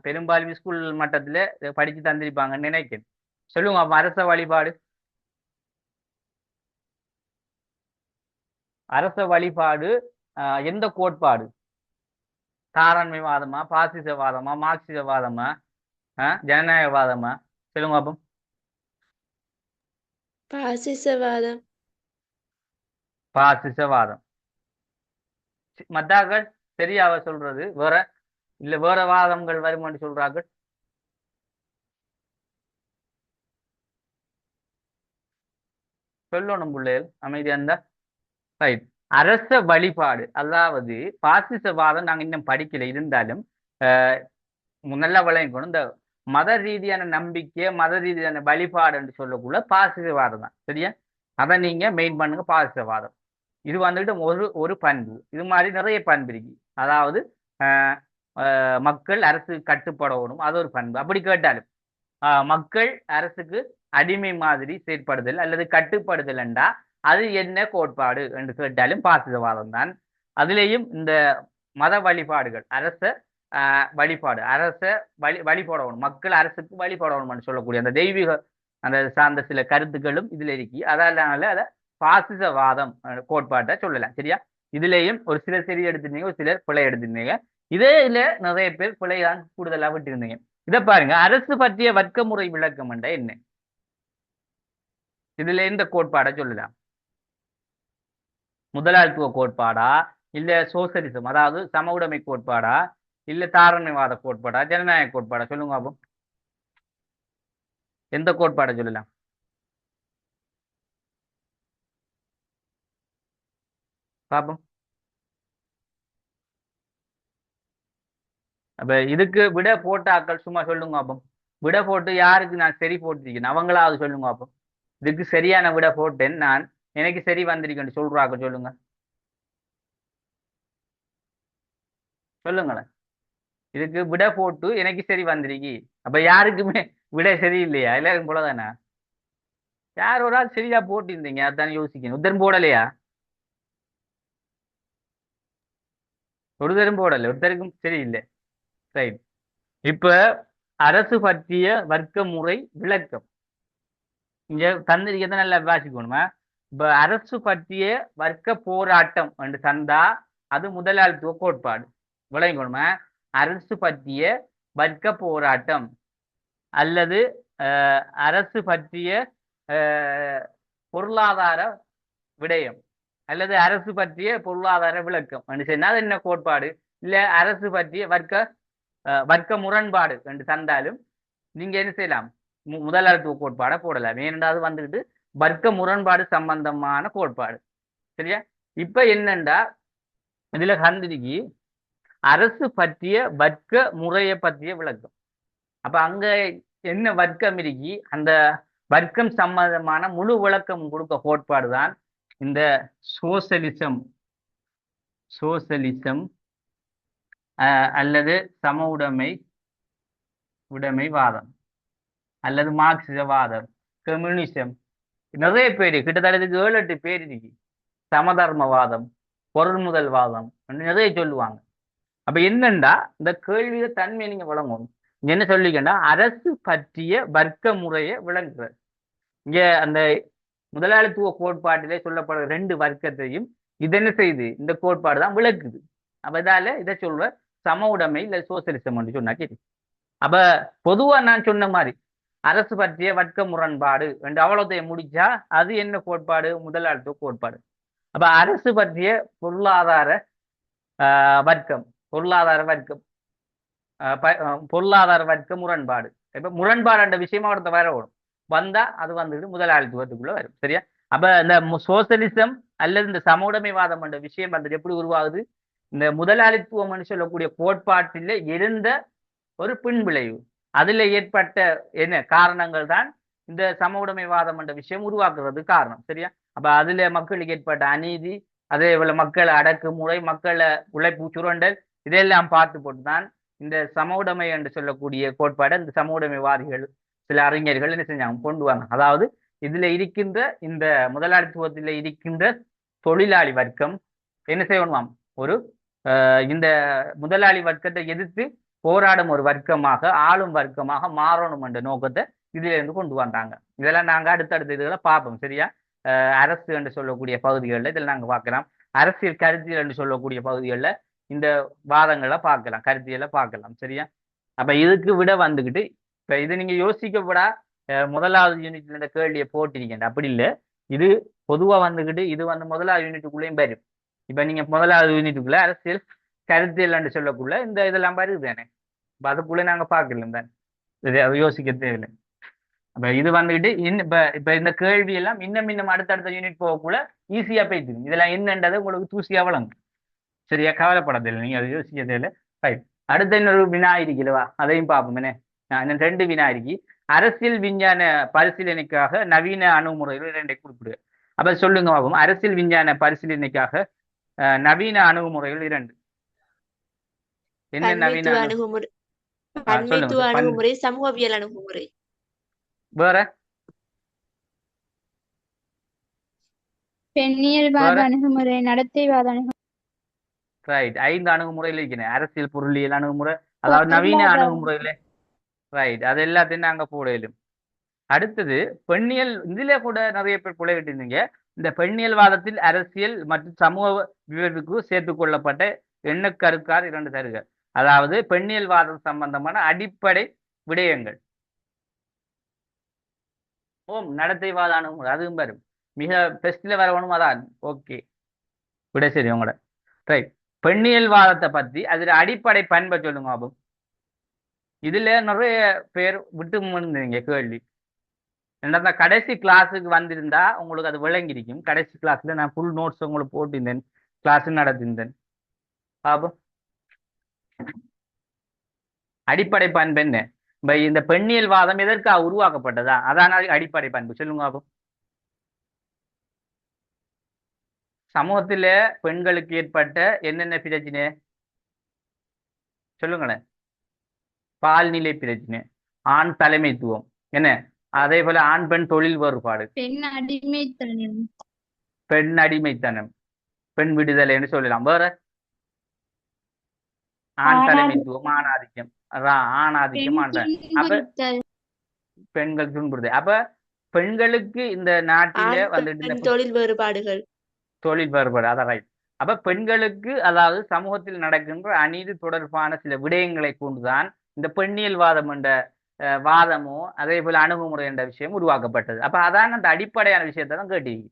பெரும்பாலும் ஸ்கூல் மட்டத்துல படிச்சு தந்திருப்பாங்கன்னு நினைக்கிறேன். சொல்லுங்க அப்ப, அரச வழிபாடு. அரச வழிபாடு எந்த கோட்பாடு? தாராண்மைவாதமா, பாசிசவாதமா, மார்க்சிசவாதமா, ஜனநாயகவாதமா? சொல்லுங்க அப்போ. பாசிசவாதம். மத்தாக்கள் சரியாவ சொல்றது வேற இல்ல வேற வாதங்கள் வருமானு சொல்றார்கள்? சொல்லணும் பிள்ளைகள், அமைதியா இருந்தா. ரைட். அரச வழிபாடு, அதாவது பாசிசவாதம் நாங்க இன்னும் படிக்கல, இருந்தாலும் நல்லா விளங்கணும். இந்த மத ரீதியான நம்பிக்கை, மத ரீதியான வழிபாடு என்று சொல்லக்குள்ள பாசிசவாதம் தான். சரியா? அதை நீங்க மெயின் பண்ணுங்க. பாசிசவாதம் இது வந்துட்டு ஒரு பண்பு. இது மாதிரி நிறைய பண்பு இருக்கு. அதாவது மக்கள் அரசு கட்டுப்படணும், அது ஒரு பண்பு. அப்படி கேட்டாலும் மக்கள் அரசுக்கு அடிமை மாதிரி செயற்படுதல் அல்லது கட்டுப்படுதல் என்றா அது என்ன கோட்பாடு என்று கேட்டாலும் பாசிசவாதம் தான். அதுலேயும் இந்த மத வழிபாடுகள், அரச வழிபாடு, வழிபடணும், மக்கள் அரசுக்கு வழிபடணும்னு சொல்லக்கூடிய அந்த தெய்வீக அந்த சார்ந்த சில கருத்துக்களும் இதுல இருக்கு. அதனால அதை பாசிசவாதம் கோட்பாட்டை சொல்லலாம். சரியா? இதுலயும் ஒரு சிலர் சரி எடுத்திருந்தீங்க, ஒரு சிலர் பிழை எடுத்திருந்தீங்க. இதுல நிறைய பேர் பிழைதான் கூடுதலா விட்டுருந்தீங்க. இதை பாருங்க, அரசு பற்றிய வர்க்கமுறை விளக்கம் என்ற என்ன? இதுல எந்த கோட்பாடை சொல்லலாம்? முதலாளித்துவ கோட்பாடா, இல்ல சோசலிசம் அதாவது சம உடைமை கோட்பாடா, இல்ல தாராண்மைவாத கோட்பாடா, ஜனநாயக கோட்பாடா? சொல்லுங்க பாப்போம். எந்த கோட்பாடை சொல்லலாம்? பாப்போம். அப்ப இதுக்கு விட போட்ட ஆட்கள் சும்மா சொல்லுங்க பாப்போம். விட போட்டு யாருக்கு நான் சரி போட்டிருக்கேன் அவங்களாவது சொல்லுங்க பாப்போம். இதுக்கு சரியான விட போட்டேன் நான், எனக்கு சரி வந்திருக்கேன்னு சொல்றாங்க, சொல்லுங்க சொல்லுங்களேன். இதுக்கு விட போட்டு எனக்கு சரி வந்திருக்கி. அப்ப யாருக்குமே விட சரியில்லையா? எல்லாரும் போலதானே? யார் ஒரு ஆள் சரியா போட்டிருந்தீங்க, அதான் யோசிக்கணும். உத்தரம் போடலையா? ஒருத்தரும் போடல, ஒருத்தருக்கும் சரியில்லை. ரைட். இப்ப அரசு பற்றிய வர்க்க முறை விளக்கம் இங்க தந்திரிக்கதை நல்லா வாசிக்கணுமா? இப்ப அரசு பற்றிய வர்க்க போராட்டம் என்று தந்தா அது முதலாளித்துவ கோட்பாடு. விளங்கணுமா? அரசு பற்றிய வர்க்க போராட்டம் அல்லது அரசு பற்றிய பொருளாதார விடயம் அல்லது அரசு பற்றிய பொருளாதார விளக்கம் என்று சொன்னால் என்ன கோட்பாடு? இல்ல அரசு பற்றிய வர்க்க முரண்பாடு என்று தந்தாலும் நீங்க என்ன செய்யலாம்? முதலாளித்துவ கோட்பாடை போடலாம். ஏனென்றால் வந்துட்டு வர்க்க முரண்பாடு சம்பந்தமான கோட்பாடு. சரியா? இப்ப என்னண்டா இதுல கந்திரிக்கு அரசு பற்றிய வர்க்க முறையை பற்றிய விளக்கம். அப்ப அங்க என்ன வர்க்கம் இருக்கி அந்த வர்க்கம் சம்பந்தமான முழு விளக்கம் கொடுக்க கோட்பாடு தான் இந்த சோசலிசம் அல்லது சம உடைமைவாதம் அல்லது மார்க்சிசவாதம், கம்யூனிசம். நிறைய பேர், கிட்டத்தட்ட 7-8 பேர் இருக்கு. சமதர்மவாதம், பொருள்முதல்வாதம் நிறைய சொல்லுவாங்க. அப்ப என்னண்டா இந்த கேள்விய தன்மையை நீங்க வழங்கணும். இங்க என்ன சொல்லிக்கண்டா அரசு பற்றிய வர்க்க முறையை விளங்குற. இங்க அந்த முதலாளித்துவ கோட்பாட்டிலே சொல்லப்படுற 2 வர்க்கத்தையும் இது என்ன செய்யுது? இந்த கோட்பாடு தான் விளக்குது. அப்ப இதால இதை சொல்ற சம உடைமை இல்ல சோசியலிசம் என்று சொன்னா கேட்டு. அப்ப பொதுவா நான் சொன்ன மாதிரி அரசு பற்றிய வர்க்க முரண்பாடு என்று அவ்வளோத்தையும் முடிச்சா அது என்ன கோட்பாடு? முதலாளித்துவ கோட்பாடு. அப்ப அரசு பற்றிய பொருளாதார வர்க்கம் பொருளாதார வர்க்க முரண்பாடு. இப்ப முரண்பாடு என்ற விஷயமா ஒருத்த வர வரும், வந்தா அது வந்துட்டு முதலாளித்துவத்துக்குள்ள வரும். சரியா? அப்ப இந்த சோசியலிசம் அல்லது இந்த சம உடைமைவாதம் என்ற விஷயம் வந்துட்டு எப்படி உருவாகுது? இந்த முதலாளித்துவம் சொல்லக்கூடிய கோட்பாட்டில இருந்த ஒரு பின்விளைவு, அதுல ஏற்பட்ட என்ன காரணங்கள் தான் இந்த சம உடைமைவாதம் என்ற விஷயம் உருவாக்குறது காரணம். சரியா? அப்ப அதுல மக்களுக்கு ஏற்பட்ட அநீதி, அதே போல மக்களை அடக்குமுறை, மக்களை உழைப்பு சுரண்டல், இதெல்லாம் பார்த்து போட்டுதான் இந்த சம உடைமை என்று சொல்லக்கூடிய கோட்பாடை இந்த சம உடைமைவாதிகள் சில அறிஞர்கள் என்ன செஞ்சாங்க? கொண்டு வாங்க. அதாவது இதுல இருக்கின்ற இந்த முதலாளித்துவத்தில் இருக்கின்ற தொழிலாளி வர்க்கம் என்ன செய்யணுமாம்? ஒரு இந்த முதலாளி வர்க்கத்தை எதிர்த்து போராடும் ஒரு வர்க்கமாக, ஆளும் வர்க்கமாக மாறணும் என்ற நோக்கத்தை இதுல இருந்து கொண்டு வந்தாங்க. இதெல்லாம் நாங்க அடுத்தடுத்த இதுகளை பார்ப்போம். சரியா? அரசு என்று சொல்லக்கூடிய பகுதிகளில் இதில் நாங்க பார்க்கலாம். அரசியல் கருத்தியல் என்று சொல்லக்கூடிய பகுதிகளில் இந்த வாதங்களை பார்க்கலாம், கருத்தியலை பார்க்கலாம். சரியா? அப்ப இதுக்கு விட வந்துகிட்டு இப்ப இது நீங்க யோசிக்கப்படா முதலாவது யூனிட்ல இந்த கேள்வியை போட்டிருக்கேன். அப்படி இல்லை, இது பொதுவா வந்துகிட்டு இது வந்து முதலாவது யூனிட்டுக்குள்ளேயும் வரும். இப்ப நீங்க முதலாவது யூனிட்டுக்குள்ள அரசியல் கருத்தியல் என்று சொல்லக்குள்ள இந்த இதெல்லாம் வருது தானே. இப்ப அதுக்குள்ள நாங்க பார்க்கலாம் தானே, அது யோசிக்க தேவையில்லை. அப்ப இது வந்துகிட்டு இப்ப இந்த கேள்வி எல்லாம் இன்னும் அடுத்தடுத்த யூனிட் போகக்குள்ள ஈஸியா போயிட்டு இதெல்லாம் என்னன்றது உங்களுக்கு தூசியா வழங்கும். சரியா? கவலைப்படதில்லை, நீங்க அதை யோசிக்க தேவையில்லை. ரைட். அடுத்த இன்னொரு வினா இருக்குல்லவா, அதையும் பார்ப்போம். என்ன இன்னும் 2 வினா இருக்கு. அரசியல் விஞ்ஞான பரிசீலனைக்காக நவீன அணுகுமுறைகள் 2 குறிப்பிடு. அப்ப சொல்லுங்க பார்ப்போம். அரசியல் விஞ்ஞான பரிசீலனைக்காக நவீன அணுகுமுறைகள் 2 என்ன? நவீன அணுகுமுறை, சொல்லுங்க. அணுகுமுறை, சமூகவியல் அணுகுமுறை. வேற பெண்ணியல்வாத அணுகுமுறை, நடத்தைவாத அணுகுமுறை. ரைட். 5 அணுகுமுறையில் இருக்கிறேன். அரசியல் பொருளியல் அணுகுமுறை, அதாவது நவீன அணுகுமுறையில. ரைட். அது எல்லாத்தையும் நாங்க போடலும். அடுத்தது பெண்ணியல். இதுல கூட நிறைய பேர் பிள்ளைகிட்டு இருந்தீங்க. இந்த பெண்ணியல்வாதத்தில் அரசியல் மற்றும் சமூக விவரிப்புக்கு சேர்த்துக் கொள்ளப்பட்ட எண்ணக்கருக்கார் 2 தருக. அதாவது பெண்ணியல்வாதம் சம்பந்தமான அடிப்படை விடயங்கள். ஓம் நடத்தைவாத அணுகுமுறை அதுவும் வரும். மிக பெஸ்ட்ல வரவணும் அதான். ஓகே, விட சரி உங்களோட ரைட். பெண்ணியல்வாதத்தை பத்தி அதுல அடிப்படை பண்பை சொல்லுங்க ஆபம். இதுல நிறைய பேர் விட்டு முன்னீங்க கேள்வி. என்னன்னா கடைசி கிளாஸுக்கு வந்திருந்தா உங்களுக்கு அது விளங்கிருக்கும். கடைசி கிளாஸ்ல நான் ஃபுல் நோட்ஸ் உங்களுக்கு போட்டிருந்தேன், கிளாஸ் நடத்திருந்தேன். ஆபம் அடிப்படை பண்பு என்ன? இந்த பெண்ணியல்வாதம் எதற்காக உருவாக்கப்பட்டதா? அதான அடிப்படை பண்பு சொல்லுங்க ஆபம். சமூகத்தில பெண்களுக்கு ஏற்பட்ட என்னென்ன பிரச்சனை சொல்லுங்களேன். பால்நிலை பிரச்சனை, ஆண் தலைமைத்துவம் என்ன, அதே போல ஆண் பெண் தொழில் வேறுபாடு, பெண் அடிமைத்தனம், பெண் அடிமைத்தனம், பெண் விடுதலைன்னு சொல்லலாம். வேற ஆண் தலைமைத்துவம், ஆணாதிக்கம், ஆணாதிக்கம், ஆண் அப்ப துன்புறுத்தல், பெண்கள் துன்புறுத்தல். அப்ப பெண்களுக்கு இந்த நாட்டில ஆண் வந்துட்டு பெண் தொழில் வேறுபாடுகள், தொழில் வேறுபாடு அதான் ரைட். அப்ப பெண்களுக்கு அதாவது சமூகத்தில் நடக்கின்ற அநீதி தொடர்பான சில விடயங்களை கொண்டுதான் இந்த பெண்ணியல்வாதம் என்ற வாதமோ அதே போல அணுகுமுறை என்ற விஷயம் உருவாக்கப்பட்டது. அப்ப அதான் அந்த அடிப்படையான விஷயத்தை தான் கேட்டீங்க.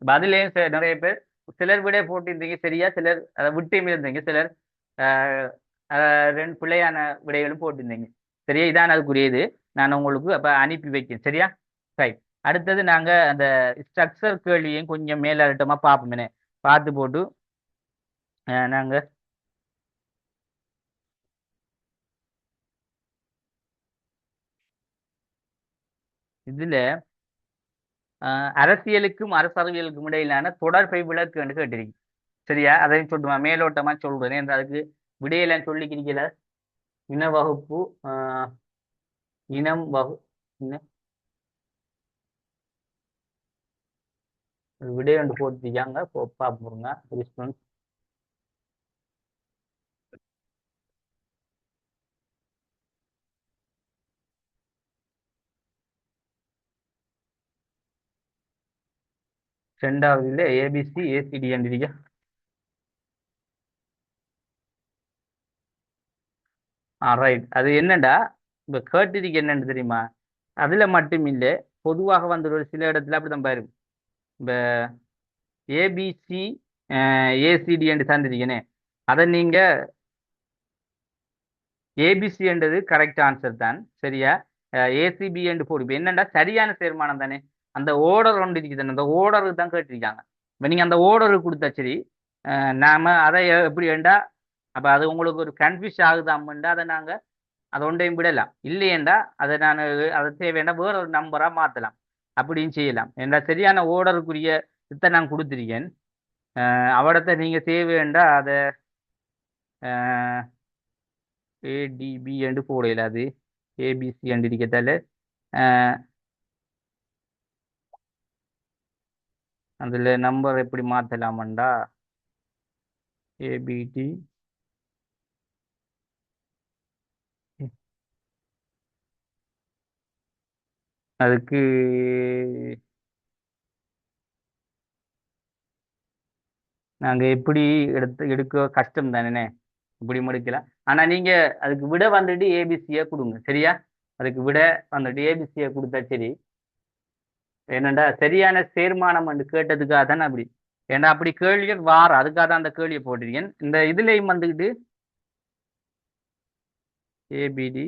பதிலையும் நிறைய பேர் சிலர் விட போட்டிருந்தீங்க சரியா, சிலர் அதை விட்டையும் இருந்தீங்க, சிலர் ரெண்டு பிள்ளையான விடைகளும் போட்டிருந்தீங்க சரியா. இதான் அதுக்குரியது. நான் உங்களுக்கு அப்ப அனுப்பி வைக்கிறேன் சரியா. ரைட். அடுத்தது நாங்க அந்த ஸ்ட்ரக்சர் கேள்வியும் கொஞ்சம் மேலட்டமா பார்ப்போமே, பார்த்து போட்டு நாங்க இதுல அரசியலுக்கும் அரசறிவியலுக்கும் இடையிலான தொடர்பை விளக்கு என்று கேட்டிருக்கீங்க சரியா. அதையும் சொல்லுமா மேலோட்டமா சொல்றேன் என்று அதுக்கு விடையெல்லாம் சொல்லிக்கிறீங்கள. இன வகுப்பு இனம் விடை ஒன்று போட்டிருக்காங்க, பார்ப்போங்க. ரெஸ்பான்ஸ் ரெண்டாவது இல்லை ஏபிசி ஏசிடி என்றீங்க. ரைட். அது என்னண்டா இப்போ கேட்டிருக்கு என்னன்னு தெரியுமா? அதுல மட்டும் இல்லை, பொதுவாக வந்து ஒரு சில இடத்துல அப்படிதான் பாருங்க. இப்போ ஏபிசி ஏசிடி என்று தந்துருக்கேனே, அதை நீங்க ஏபிசி என்றது கரெக்ட் ஆன்சர் தான் சரியா. ஏசிபி என்று போடு. என்னண்டா சரியான தீர்மானம் தானே. அந்த ஓர்டர் ஒன்று இருக்குது, அந்த ஓர்டருக்கு தான் கேட்டிருக்காங்க. இப்போ நீங்கள் அந்த ஓர்டருக்கு கொடுத்தா சரி, நாம அதை எப்படி வேண்டா அப்போ அது உங்களுக்கு ஒரு கன்ஃபியூஸ் ஆகுதாமண்டா அதை நாங்கள் அதை ஒன்றையும் விடலாம். இல்லையேண்டா அதை நான் அதை தேவையாண்டா வேற ஒரு நம்பராக மாற்றலாம், அப்படின்னு செய்யலாம். ஏண்டா சரியான ஓர்டருக்குரிய இதை நான் கொடுத்துருக்கேன். அவடத்தை நீங்கள் தேவையாண்டா அதை ஏடிபி என்று போடையில அது ஏபிசி என்று இருக்கத்தால அதில் நம்பர் எப்படி மாற்றலாமண்டா ஏபிடி அதுக்கு நாங்கள் எப்படி எடுக்க கஷ்டம் தானே, இப்படி முடிக்கலாம். ஆனால் நீங்கள் அதுக்கு விட வந்துட்டு ஏபிசியை கொடுங்க சரியா. அதுக்கு விட வந்துட்டு ஏபிசியை கொடுத்தா சரி. என்னண்டா சரியான தீர்மானம் என்று கேட்டதுக்காக தானே அப்படி. ஏன்னா அப்படி கேள்விகள் வார அதுக்காக தான் அந்த கேள்வியை போட்டிருக்கேன். இந்த இதுலேயும் வந்துக்கிட்டு ஏபிடி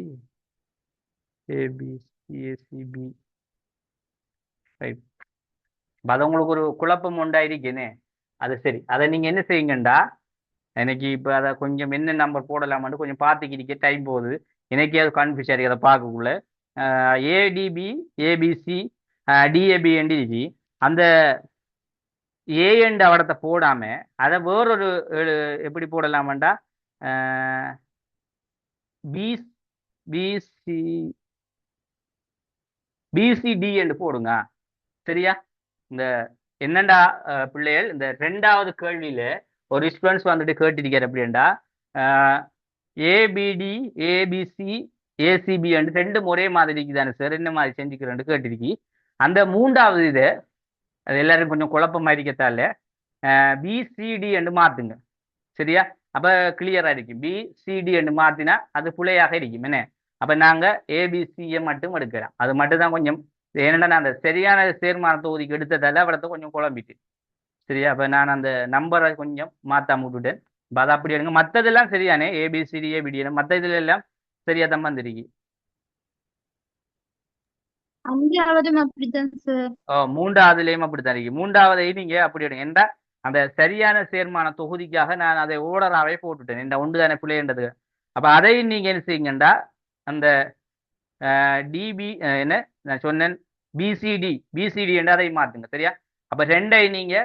ஏபிசி ஏசிபி ரைட். அது உங்களுக்கு ஒரு குழப்பம் உண்டாயிருக்கேனே, அது சரி. அதை நீங்கள் என்ன செய்யுங்கண்டா, எனக்கு இப்போ அதை கொஞ்சம் என்ன நம்பர் போடலாமான்னு கொஞ்சம் பார்த்துக்கிட்டே டைம் போகுது. எனக்கே அது கன்ஃபியூஸ் ஆகிருக்கு அதை பார்க்கக்குள்ள. ஏடிபி ஏபிசி டிஏபி இருக்கு. அந்த ஏ என்ற அவடத்தை போடாம அதை வேறொரு எப்படி போடலாமாண்டா பிசி பிசிடி என்று போடுங்க சரியா. இந்த என்னண்டா பிள்ளைகள், இந்த ரெண்டாவது கேள்வியில ஒரு ஸ்டூடெண்ட்ஸ் வந்துட்டு கேட்டிருக்காரு அப்படின்டா ஏபிடி ஏபிசி ஏசிபி ரெண்டு ஒரே மாதிரி இருக்குதானே சார், என்ன மாதிரி செஞ்சுக்கிறேன் கேட்டிருக்கி. அந்த மூன்றாவது இதை அது எல்லாரும் கொஞ்சம் குழப்பமா இருக்கத்தால பிசிடி என்று மாத்துங்க. சரியா? அப்ப கிளியரா இருக்கும். பிசிடி என்று மாத்தினா அது பிழையாக இருக்கும் என்ன. அப்ப நாங்க ஏபிசியை மட்டும் எடுக்கலாம். அது மட்டும் தான் கொஞ்சம், ஏன்னா நான் அந்த சரியான சேர்மான தொகுதிக்கு எடுத்ததால அவடத்தை கொஞ்சம் குழம்பிட்டு. சரியா? அப்ப நான் அந்த நம்பரை கொஞ்சம் மாத்தாம விட்டுட்டேன். அப்ப அதை அப்படி எடுங்க. மற்றதெல்லாம் சரியானே, ஏபிசிடி ஏபிடி மற்ற இதுல எல்லாம் சரியா தான் வந்திருக்கு. அஞ்சாவதும் அப்படித்தான் சார். மூன்றாவதுலேயும் அப்படித்தான் இருக்கு. மூன்றாவதை நீங்க அப்படி எடுங்க. ஏன்டா அந்த சரியான சேர்மான தொகுதிக்காக நான் அதை ஓடராகவே போட்டுட்டேன். இந்த ஒன்று தானே பிள்ளைன்றது. அப்ப அதையும் நீங்க என்ன செய்யுங்கண்டா, அந்த டிபி என்ன நான் சொன்னேன், பிசிடி என்று அதை மாத்துங்க. சரியா? அப்ப ரெண்டை நீங்க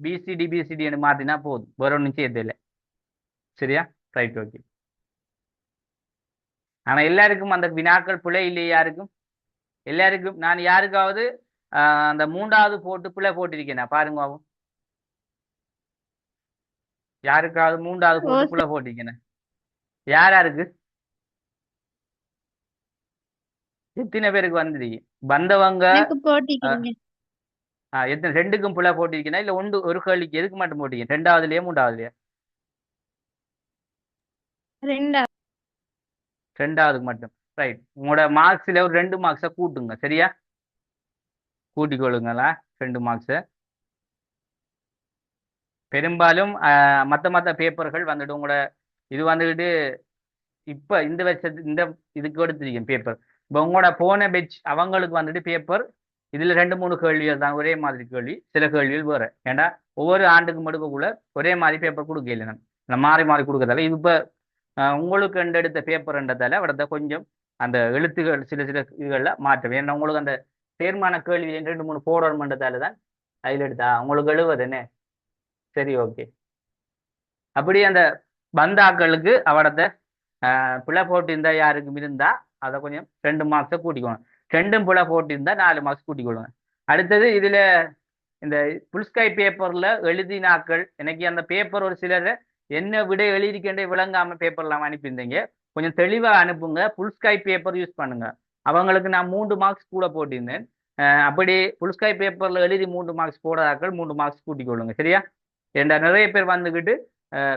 பிசிடி என்று மாத்தினா போதும், வேற ஒன்றும் செய்யறது இல்லை. சரியா? Right, okay. ஆனா எல்லாருக்கும் அந்த வினாக்கள் பிழை இல்லையே? யாருக்கும்? எல்லாருக்கும். நான் யாருக்காவது அந்த மூன்றாவது போட்டு பிள்ளை போட்டிருக்கேன் பாருங்க. யாருக்காவது மூன்றாவது ஓ போட்டு பிள்ளை போட்டிருக்கேன்? யாருக்கு? எத்தனை பேருக்கு வந்துருக்கு? வந்தவங்க எனக்கு போட்டிக்கிறீங்க. எத்தனை? ரெண்டுக்கும் பிள்ளை போட்டிருக்கேனா இல்ல ஒரு கேள்விக்கு எதுக்கு மட்டும் போட்டிருக்கேன்? ரெண்டாவதுலயே மூன்றாவதுலயே? ரெண்டாவதுக்கு மட்டும். ரைட். உங்களோட மார்க்ஸ்ல ஒரு 2 மார்க்ஸை கூட்டுங்க. சரியா? கூட்டிக் கொள்ளுங்களா 2 மார்க்ஸை. பெரும்பாலும் மற்ற பேப்பர்கள் வந்துட்டு உங்களோட இது வந்துக்கிட்டு இப்ப இந்த வருஷத்து இந்த இதுக்கு எடுத்திருக்கேன் பேப்பர். இப்போ உங்களோட போன பெட்ச் அவங்களுக்கு வந்துட்டு பேப்பர் இதுல 2-3 கேள்விகள் தான் ஒரே மாதிரி கேள்வி, சில கேள்விகள் வேற. ஏன்னா ஒவ்வொரு ஆண்டுக்கும் எடுக்கக்குள்ள ஒரே மாதிரி பேப்பர் கொடுக்கல, நான் மாறி மாறி கொடுக்கறதால. இது இப்போ உங்களுக்கு எடுத்த பேப்பர்ன்றதால அவட கொஞ்சம் அந்த எழுத்துகள் சில சில இதுகளில் மாற்றம். ஏன்னா உங்களுக்கு அந்த தேர்மான கேள்வி 2-3 போடணுன்றதால தான் அதில் எடுத்தா. உங்களுக்கு எழுவது என்ன? சரி, ஓகே. அப்படி அந்த பந்தாக்களுக்கு அவடத்தை பிழை போட்டிருந்தா யாருக்கும் இருந்தா அதை கொஞ்சம் 2 மார்க்ஸை கூட்டிக்கணும். 2ம் பிழை போட்டிருந்தா 4 மார்க்ஸ் கூட்டிக்கொள்ளுங்க. அடுத்தது இதுல இந்த புல்ஸ்கை பேப்பர்ல எழுதினாக்கள் எனக்கு அந்த பேப்பர் ஒரு சிலர் என்ன விட எழுதிக்கின்றே விளங்காம பேப்பர்லாம் அனுப்பியிருந்தீங்க. கொஞ்சம் தெளிவா அனுப்புங்க. புல்ஸ்கை பேப்பர் யூஸ் பண்ணுங்க. அவங்களுக்கு நான் 3 மார்க்ஸ் கூட போட்டிருந்தேன். அப்படி புல்ஸ்கை பேப்பர்ல எழுதி 3 மார்க்ஸ் போடாதாக்கள் 3 மார்க்ஸ் கூட்டிக்கொள்ளுங்க. சரியா? என்ற நிறைய பேர் வந்துக்கிட்டு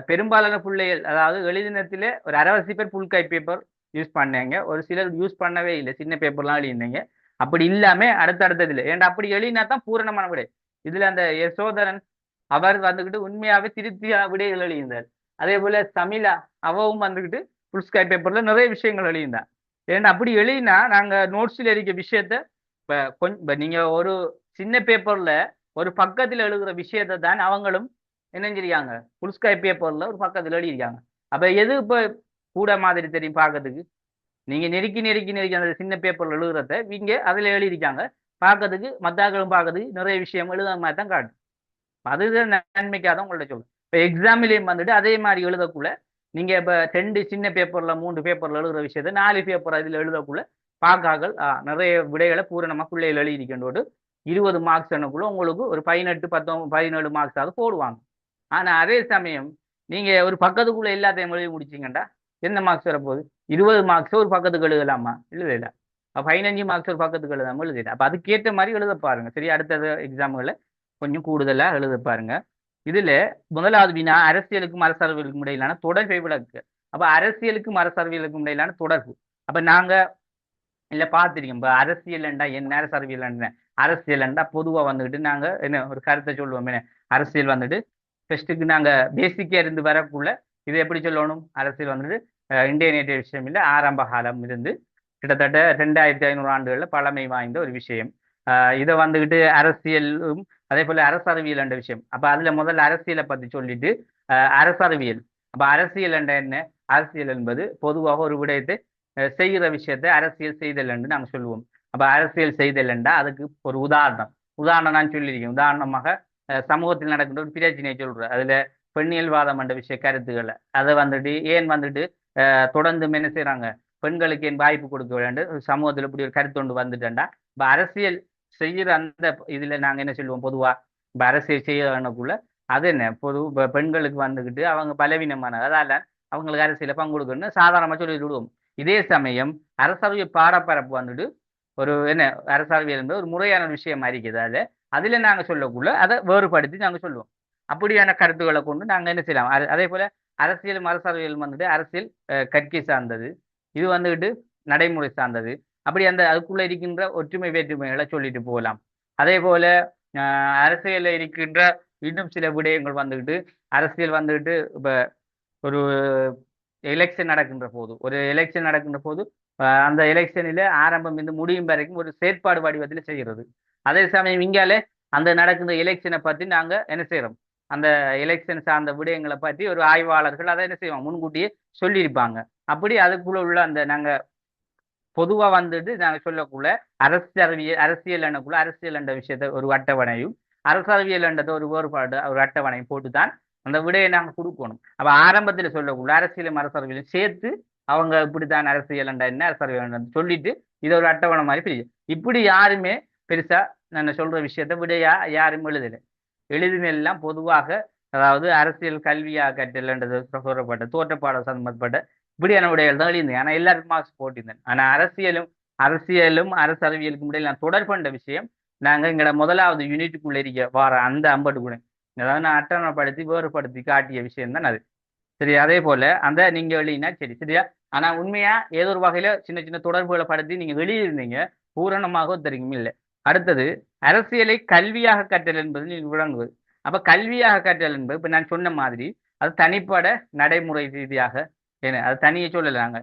பெரும்பாலான பிள்ளைகள், அதாவது எழுதினத்துல ஒரு அரைவாசி பேர் புல்கை பேப்பர் யூஸ் பண்ணாங்க. ஒரு சிலர் யூஸ் பண்ணவே இல்லை, சின்ன பேப்பர்லாம் எழுதியிருந்தீங்க. அப்படி இல்லாம அடுத்தடுத்ததுல ஏன்டா அப்படி எழுதினா தான் பூரணமான விடை. இதுல அந்த யசோதரன் அவர் வந்துக்கிட்டு உண்மையாவே திருப்தியா விடைகள் எழுதியிருந்தார். அதே போல தமிழா அவவும் வந்துக்கிட்டு புல்ஸ்கை பேப்பர்ல நிறைய விஷயங்கள் எழுதியிருந்தார். ஏன்னா அப்படி எழுதினா நாங்க நோட்ஸ்ல இருக்க விஷயத்த இப்ப நீங்க ஒரு சின்ன பேப்பர்ல ஒரு பக்கத்துல எழுதுற விஷயத்தை தான் அவங்களும் என்ன செஞ்சிருக்காங்க, புல்ஸ்கை பேப்பர்ல ஒரு பக்கத்துல எழுதியிருக்காங்க. அப்ப எது இப்ப கூட மாதிரி தெரியும் பார்க்கறதுக்கு? நீங்க நெருக்கி அந்த சின்ன பேப்பர்ல எழுதுறத இங்க அதுல எழுதியிருக்காங்க. பார்க்கறதுக்கு மத்தாக்களும் பார்க்கறதுக்கு நிறைய விஷயம் எழுத மாதிரி தான் காட்டும். அதுதான் நன்மைக்காக தான் உங்கள்ட்ட சொல்லுங்க. இப்ப எக்ஸாம்லயும் வந்துட்டு அதே மாதிரி எழுதக்குள்ள நீங்க இப்ப 2 சின்ன பேப்பர்ல 3 பேப்பர்ல எழுதுற விஷயத்த 4 பேப்பர் இதுல எழுதக்குள்ள பார்க்காக்கள் நிறைய விடைகளை பூரணமா பிள்ளைகள் எழுதியிருக்கின்றோடு 20 மார்க்ஸ் எனக்குள்ள உங்களுக்கு ஒரு 18, 19, 17 மார்க்ஸ் ஆகுது போடுவாங்க. ஆனா அதே சமயம் நீங்க ஒரு பக்கத்துக்குள்ள எல்லாத்தையும் எழுதி முடிச்சீங்கண்டா எந்த மார்க்ஸ் வரப்போகுது? 20 மார்க்ஸ் ஒரு பக்கத்துக்கு எழுதலாமா? எழுதல. 15 மார்க்ஸ் ஒரு பக்கத்துக்கு எழுதாம எழுதிடலாம். அப்ப அதுக்கேற்ற மாதிரி எழுத பாருங்க. சரி, அடுத்த எக்ஸாம்களை கொஞ்சம் கூடுதலா எழுத பாருங்க. இதுல முதலாவது வினா அரசியலுக்கும் அரசறிவியலுக்கும் இடையிலான தொடர்பை விளக்கு. அப்ப அரசியலுக்கும் அரசறிவியலுக்கும் இடையிலான தொடர்பு. அப்ப நாங்க இல்ல பார்த்திருக்கோம். இப்ப அரசியல் என்றா என்ன, அரசறிவியல் என்ன? அரசியல் என்றா பொதுவா வந்துக்கிட்டு நாங்க என்ன ஒரு கருத்தை சொல்லுவோம். என்ன அரசியல் வந்துட்டு ஃபர்ஸ்ட்டுக்கு நாங்க பேசிக்கா இருந்து வரக்குள்ள இது எப்படி சொல்லணும்? அரசியல் வந்துட்டு இந்திய நேற்றைய விஷயம் இல்லை, ஆரம்ப காலம் இருந்து கிட்டத்தட்ட 2500 ஆண்டுகள்ல பழமை வாய்ந்த ஒரு விஷயம். இதை வந்துக்கிட்டு அரசியலும் அதே போல அரசறிவியல் என்ற விஷயம். அப்ப அதுல முதல்ல அரசியலை பத்தி சொல்லிட்டு அரசறிவியல். அப்ப அரசியல் என்ற என்ன? அரசியல் என்பது பொதுவாக ஒரு விடயத்தை செய்கிற விஷயத்தை அரசியல் செய்தல் என்று நாங்கள் சொல்லுவோம். அப்ப அரசியல் செய்தல் என்றா அதுக்கு ஒரு உதாரணம் நான் சொல்லியிருக்கேன். உதாரணமாக சமூகத்தில் நடக்கின்ற ஒரு பிரச்சனையை சொல்றேன். அதுல பெண்ணியல்வாதம் என்ற விஷய கருத்துக்களை அதை வந்துட்டு ஏன் வந்துட்டு தொடர்ந்து என்ன செய்யறாங்க, பெண்களுக்கு ஏன் வாய்ப்பு கொடுக்க வேண்டும், சமூகத்தில் இப்படி ஒரு கருத்து ஒன்று வந்துட்டேன்டா. இப்ப அரசியல் செய்கிற அந்த இதுல நாங்க என்ன சொல்லுவோம் பொதுவா, இப்ப அரசியல் செய்யறதுக்குள்ள அது என்ன பெண்களுக்கு வந்துக்கிட்டு அவங்க பலவீனமான, அதால அவங்களுக்கு அரசியல பங்கு கொடுக்கணும்னு சாதாரணமா சொல்லி விடுவோம். இதே சமயம் அரசறிவியல் பாடப்பரப்பு வந்துட்டு ஒரு என்ன அரசறிவியல் என்பது ஒரு முறையான விஷயம் இருக்குது. அதுல அதில் நாங்கள் சொல்லக்குள்ள அதை வேறுபடுத்தி நாங்கள் சொல்லுவோம். அப்படியான கருத்துக்களை கொண்டு நாங்கள் என்ன செய்யலாம். அதே போல அரசியல் அரசியல் வந்துட்டு அரசியல் கட்சி சார்ந்தது, இது வந்துட்டு நடைமுறை சார்ந்தது. அப்படி அந்த அதுக்குள்ள இருக்கின்ற ஒற்றுமை வேற்றுமைகளை சொல்லிட்டு போகலாம். அதே போல அரசியலில் இருக்கின்ற இன்னும் சில விடயங்கள் வந்துக்கிட்டு அரசியல் வந்துக்கிட்டு இப்போ ஒரு எலெக்ஷன் நடக்கின்ற போது அந்த எலெக்ஷனில் ஆரம்பம் இருந்து முடியும் வரைக்கும் ஒரு செயற்பாடு வடிவத்தில் செய்கிறது. அதே சமயம் இங்காலே அந்த நடக்கின்ற எலெக்ஷனை பற்றி நாங்கள் என்ன செய்கிறோம், அந்த எலெக்ஷன் சார்ந்த விடயங்களை பற்றி ஒரு ஆய்வாளர்கள் அதை என்ன செய்வோம் முன்கூட்டியே சொல்லியிருப்பாங்க. அப்படி அதுக்குள்ள உள்ள அந்த நாங்கள் பொதுவாக வந்துட்டு நாங்கள் சொல்லக்குள்ள அரசியல் எண்ணக்குள்ள அரசியல் என்ற விஷயத்த ஒரு அட்டவணையும் அரசியல் என்றதை ஒரு வேறுபாடு ஒரு அட்டவணையும் போட்டு தான் அந்த விடையை நாங்கள் கொடுக்கணும். அப்போ ஆரம்பத்தில் சொல்லக்குள்ள அரசியலும் அரசியலும் சேர்த்து அவங்க இப்படித்தான் அரசியல் என்ற என்ன அரசியல் சொல்லிட்டு இதை ஒரு அட்டவணை மாதிரி பிரியும். இப்படி யாருமே பெருசா நான் சொல்ற விஷயத்த விடையா யாரும் எழுதினெல்லாம் பொதுவாக, அதாவது அரசியல் கல்வியாக கற்றல்ன்றது சொல்லப்பட்ட தோற்றப்பாடம் சம்பந்தப்பட்ட இப்படியான விடைகள் தான் எழுதியிருந்தேன். ஆனால் எல்லாருக்கும் மார்க்ஸ் போட்டிருந்தேன். ஆனால் அரசியலும் அரசியலுக்கும் இடையில் நான் தொடர்பண்ட விஷயம் நாங்கள் எங்களோட முதலாவது யூனிட்டுக்குள்ள இருக்க வார அந்த 50 குணம், அதாவது நான் அட்டவணைப்படுத்தி வேறுபடுத்தி காட்டிய விஷயம் தான் அது. சரி, அதே போல அந்த நீங்க எழுதினா சரி சரியா. ஆனா உண்மையா ஏதோ ஒரு வகையில சின்ன சின்ன தொடர்புகளை படுத்தி நீங்க வெளியிருந்தீங்க, பூரணமாக தெரியும் இல்லை. அடுத்தது அரசியலை கல்வியாக கற்றல் என்பது நீங்க விளங்குவது. அப்ப கல்வியாக கற்றல் என்பது இப்ப நான் சொன்ன மாதிரி அது தனிப்பட நடைமுறை ரீதியாக அது தனியே சொல்லலாங்க.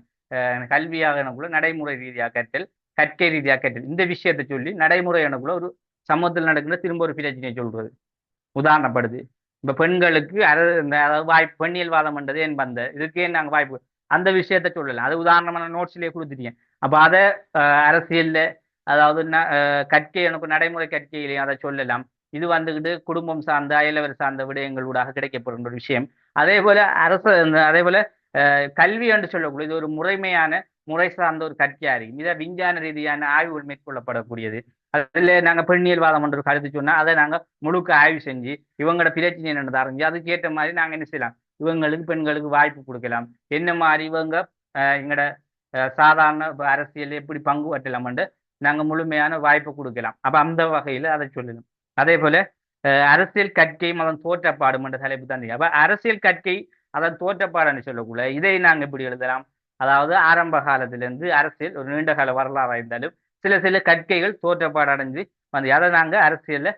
கல்வியாக எனக்குள்ள நடைமுறை ரீதியாக கற்றல், கற்கை ரீதியாக கற்றல், இந்த விஷயத்தை சொல்லி நடைமுறை எனக்குள்ள ஒரு சமூகத்தில் நடக்கிற திரும்ப ஒரு பிரச்சனையை சொல்றது. உதாரணப்படுது இப்ப பெண்களுக்கு அதாவது வாய்ப்பு பெண்ணியல் வாதம் பண்றது என்பந்த இதுக்கே நாங்கள் வாய்ப்பு அந்த விஷயத்த சொல்லலாம். அது உதாரணமான நோட்ஸ்லயே கொடுத்துட்டீங்க. அப்ப அதை அரசியல்ல அதாவது கற்கை எனக்கு நடைமுறை கற்கையிலையும் அதை சொல்லலாம். இது வந்துக்கிட்டு குடும்பம் சார்ந்த அயலவர் சார்ந்த விடயங்களூடாக கிடைக்கப்படுகின்ற ஒரு விஷயம். அதே போல அதே போல கல்வி என்று சொல்லக்கூடிய இது ஒரு முறை சார்ந்த ஒரு கற்கையா இருக்கும். இதை விஞ்ஞான ரீதியான ஆய்வுகள் மேற்கொள்ளப்படக்கூடியது. அதுல நாங்க பெண்ணியல் வாதம் என்ற கருத்து சொன்னா அதை நாங்க முழுக்க ஆய்வு செஞ்சு இவங்களோட பிரச்சனை என்னன்னு அறிஞ்சு அதுக்கு ஏற்ற மாதிரி நாங்க என்ன செய்யலாம், இவங்களுக்கு பெண்களுக்கு வாய்ப்பு கொடுக்கலாம், என்ன மாதிரி இவங்க எங்களோட சாதாரண அரசியல் எப்படி பங்கு பற்றலாம்னு நாங்க முழுமையான வாய்ப்பு கொடுக்கலாம். அப்ப அந்த வகையில அதை சொல்லணும். அதே போல அரசியல் கற்கையும் அதன் தோற்றப்பாடும் என்ற தலைப்பு தான். அப்ப அரசியல் கற்கை அதன் தோற்றப்பாடுன்னு சொல்லக்குள்ள இதை நாங்க எப்படி எழுதலாம், அதாவது ஆரம்ப காலத்திலிருந்து அரசியல் ஒரு நீண்ட கால வரலாறாக இருந்தாலும் சில கற்கைகள் தோற்றப்பாடு அடைஞ்சு வந்து அதை நாங்கள் அரசியல்ல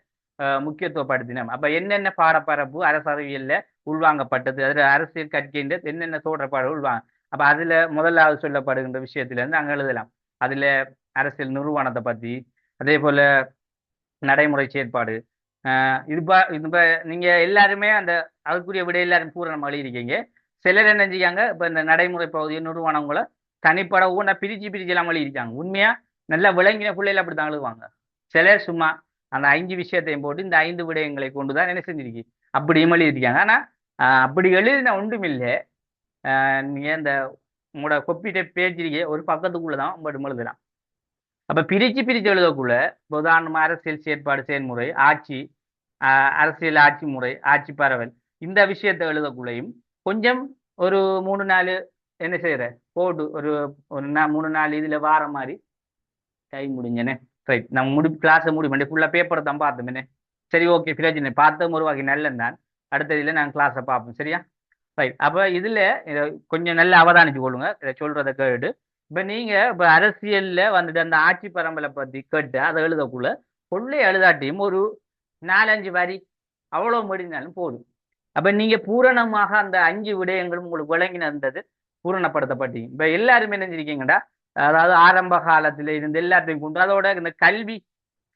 முக்கியத்துவப்படுத்தினோம். அப்ப என்னென்ன பாடப்பரப்பு அரசியல்ல உள்வாங்கப்பட்டது, அதுல அரசியல் கற்கைன்ற என்னென்ன தோற்றப்பாடு உள்வாங்க. அப்ப அதுல முதலாவது சொல்லப்படுகின்ற விஷயத்துல இருந்து அங்க எழுதலாம். அதுல அரசியல் நிறுவனத்தை பத்தி, அதே போல நடைமுறை செயற்பாடு, இது நீங்க எல்லாருமே அந்த அதுக்குரிய விட எல்லாரும் பூரணம் எழுதியிருக்கீங்க. சிலர் என்ன செஞ்சாங்க, இப்ப இந்த நடைமுறை பகுதியை நிறுவனங்களை தனிப்பட ஊன பிரிச்சு எல்லாம் எழுதியிருக்காங்க. உண்மையா நல்லா விளங்கின பிள்ளைகள் அப்படித்தான் எழுதுவாங்க. சிலர் சும்மா அந்த 5 விஷயத்தையும் போட்டு இந்த 5 விடயங்களை கொண்டுதான் என்ன செஞ்சிருக்கு அப்படியும் எழுதியிருக்காங்க. ஆனா அப்படி எழுதின ஒன்றும் இல்லை. நீங்க இந்த உங்களோட கொப்பிட்ட பேஜிலேயே ஒரு பக்கத்துக்குள்ளதான் மட்டும் எழுதலாம். அப்ப பிரிச்சு எழுதக்குள்ள உதாரணமா அரசியல் செயற்பாடு செயல்முறை ஆட்சி, அரசியல் ஆட்சி முறை, ஆட்சி பரவல், இந்த விஷயத்தை எழுதக்குள்ளையும் கொஞ்சம் ஒரு 3-4 என்ன செய்யற போட்டு ஒரு 3-4 இதுல வார மாதிரி டைம் முடிஞ்சனே. ரைட், நம்ம கிளாஸை பண்ணி ஃபுல்லா பேப்பரை தான் பார்த்தோமே. சரி, ஓகே, பிரச்சனை பார்த்தோம் ஒரு வகை நல்லந்தான். அடுத்ததுல நாங்கள் கிளாஸை பார்ப்போம். சரியா? ரைட். அப்ப இதுல கொஞ்சம் நல்லா அவதானிச்சு கொள்ளுங்க, இதை சொல்றதை கேட்டு. இப்ப நீங்க இப்ப அரசியல்ல வந்துட்டு அந்த ஆட்சி பரம்பலை பத்தி கேட்டு அதை எழுதக்குள்ள கொள்ளை எழுதாட்டியும் ஒரு 4-5 வரி அவ்வளவு முடிந்தாலும் போதும். அப்ப நீங்க பூரணமாக அந்த 5 விடயங்களும் உங்களுக்கு விளங்கினது பூரணப்படுத்தப்பட்டீங்க. இப்ப எல்லாருமே நினைஞ்சிருக்கீங்கடா, அதாவது ஆரம்ப காலத்துல இருந்து எல்லாத்தையும் கொண்டு அதோட இந்த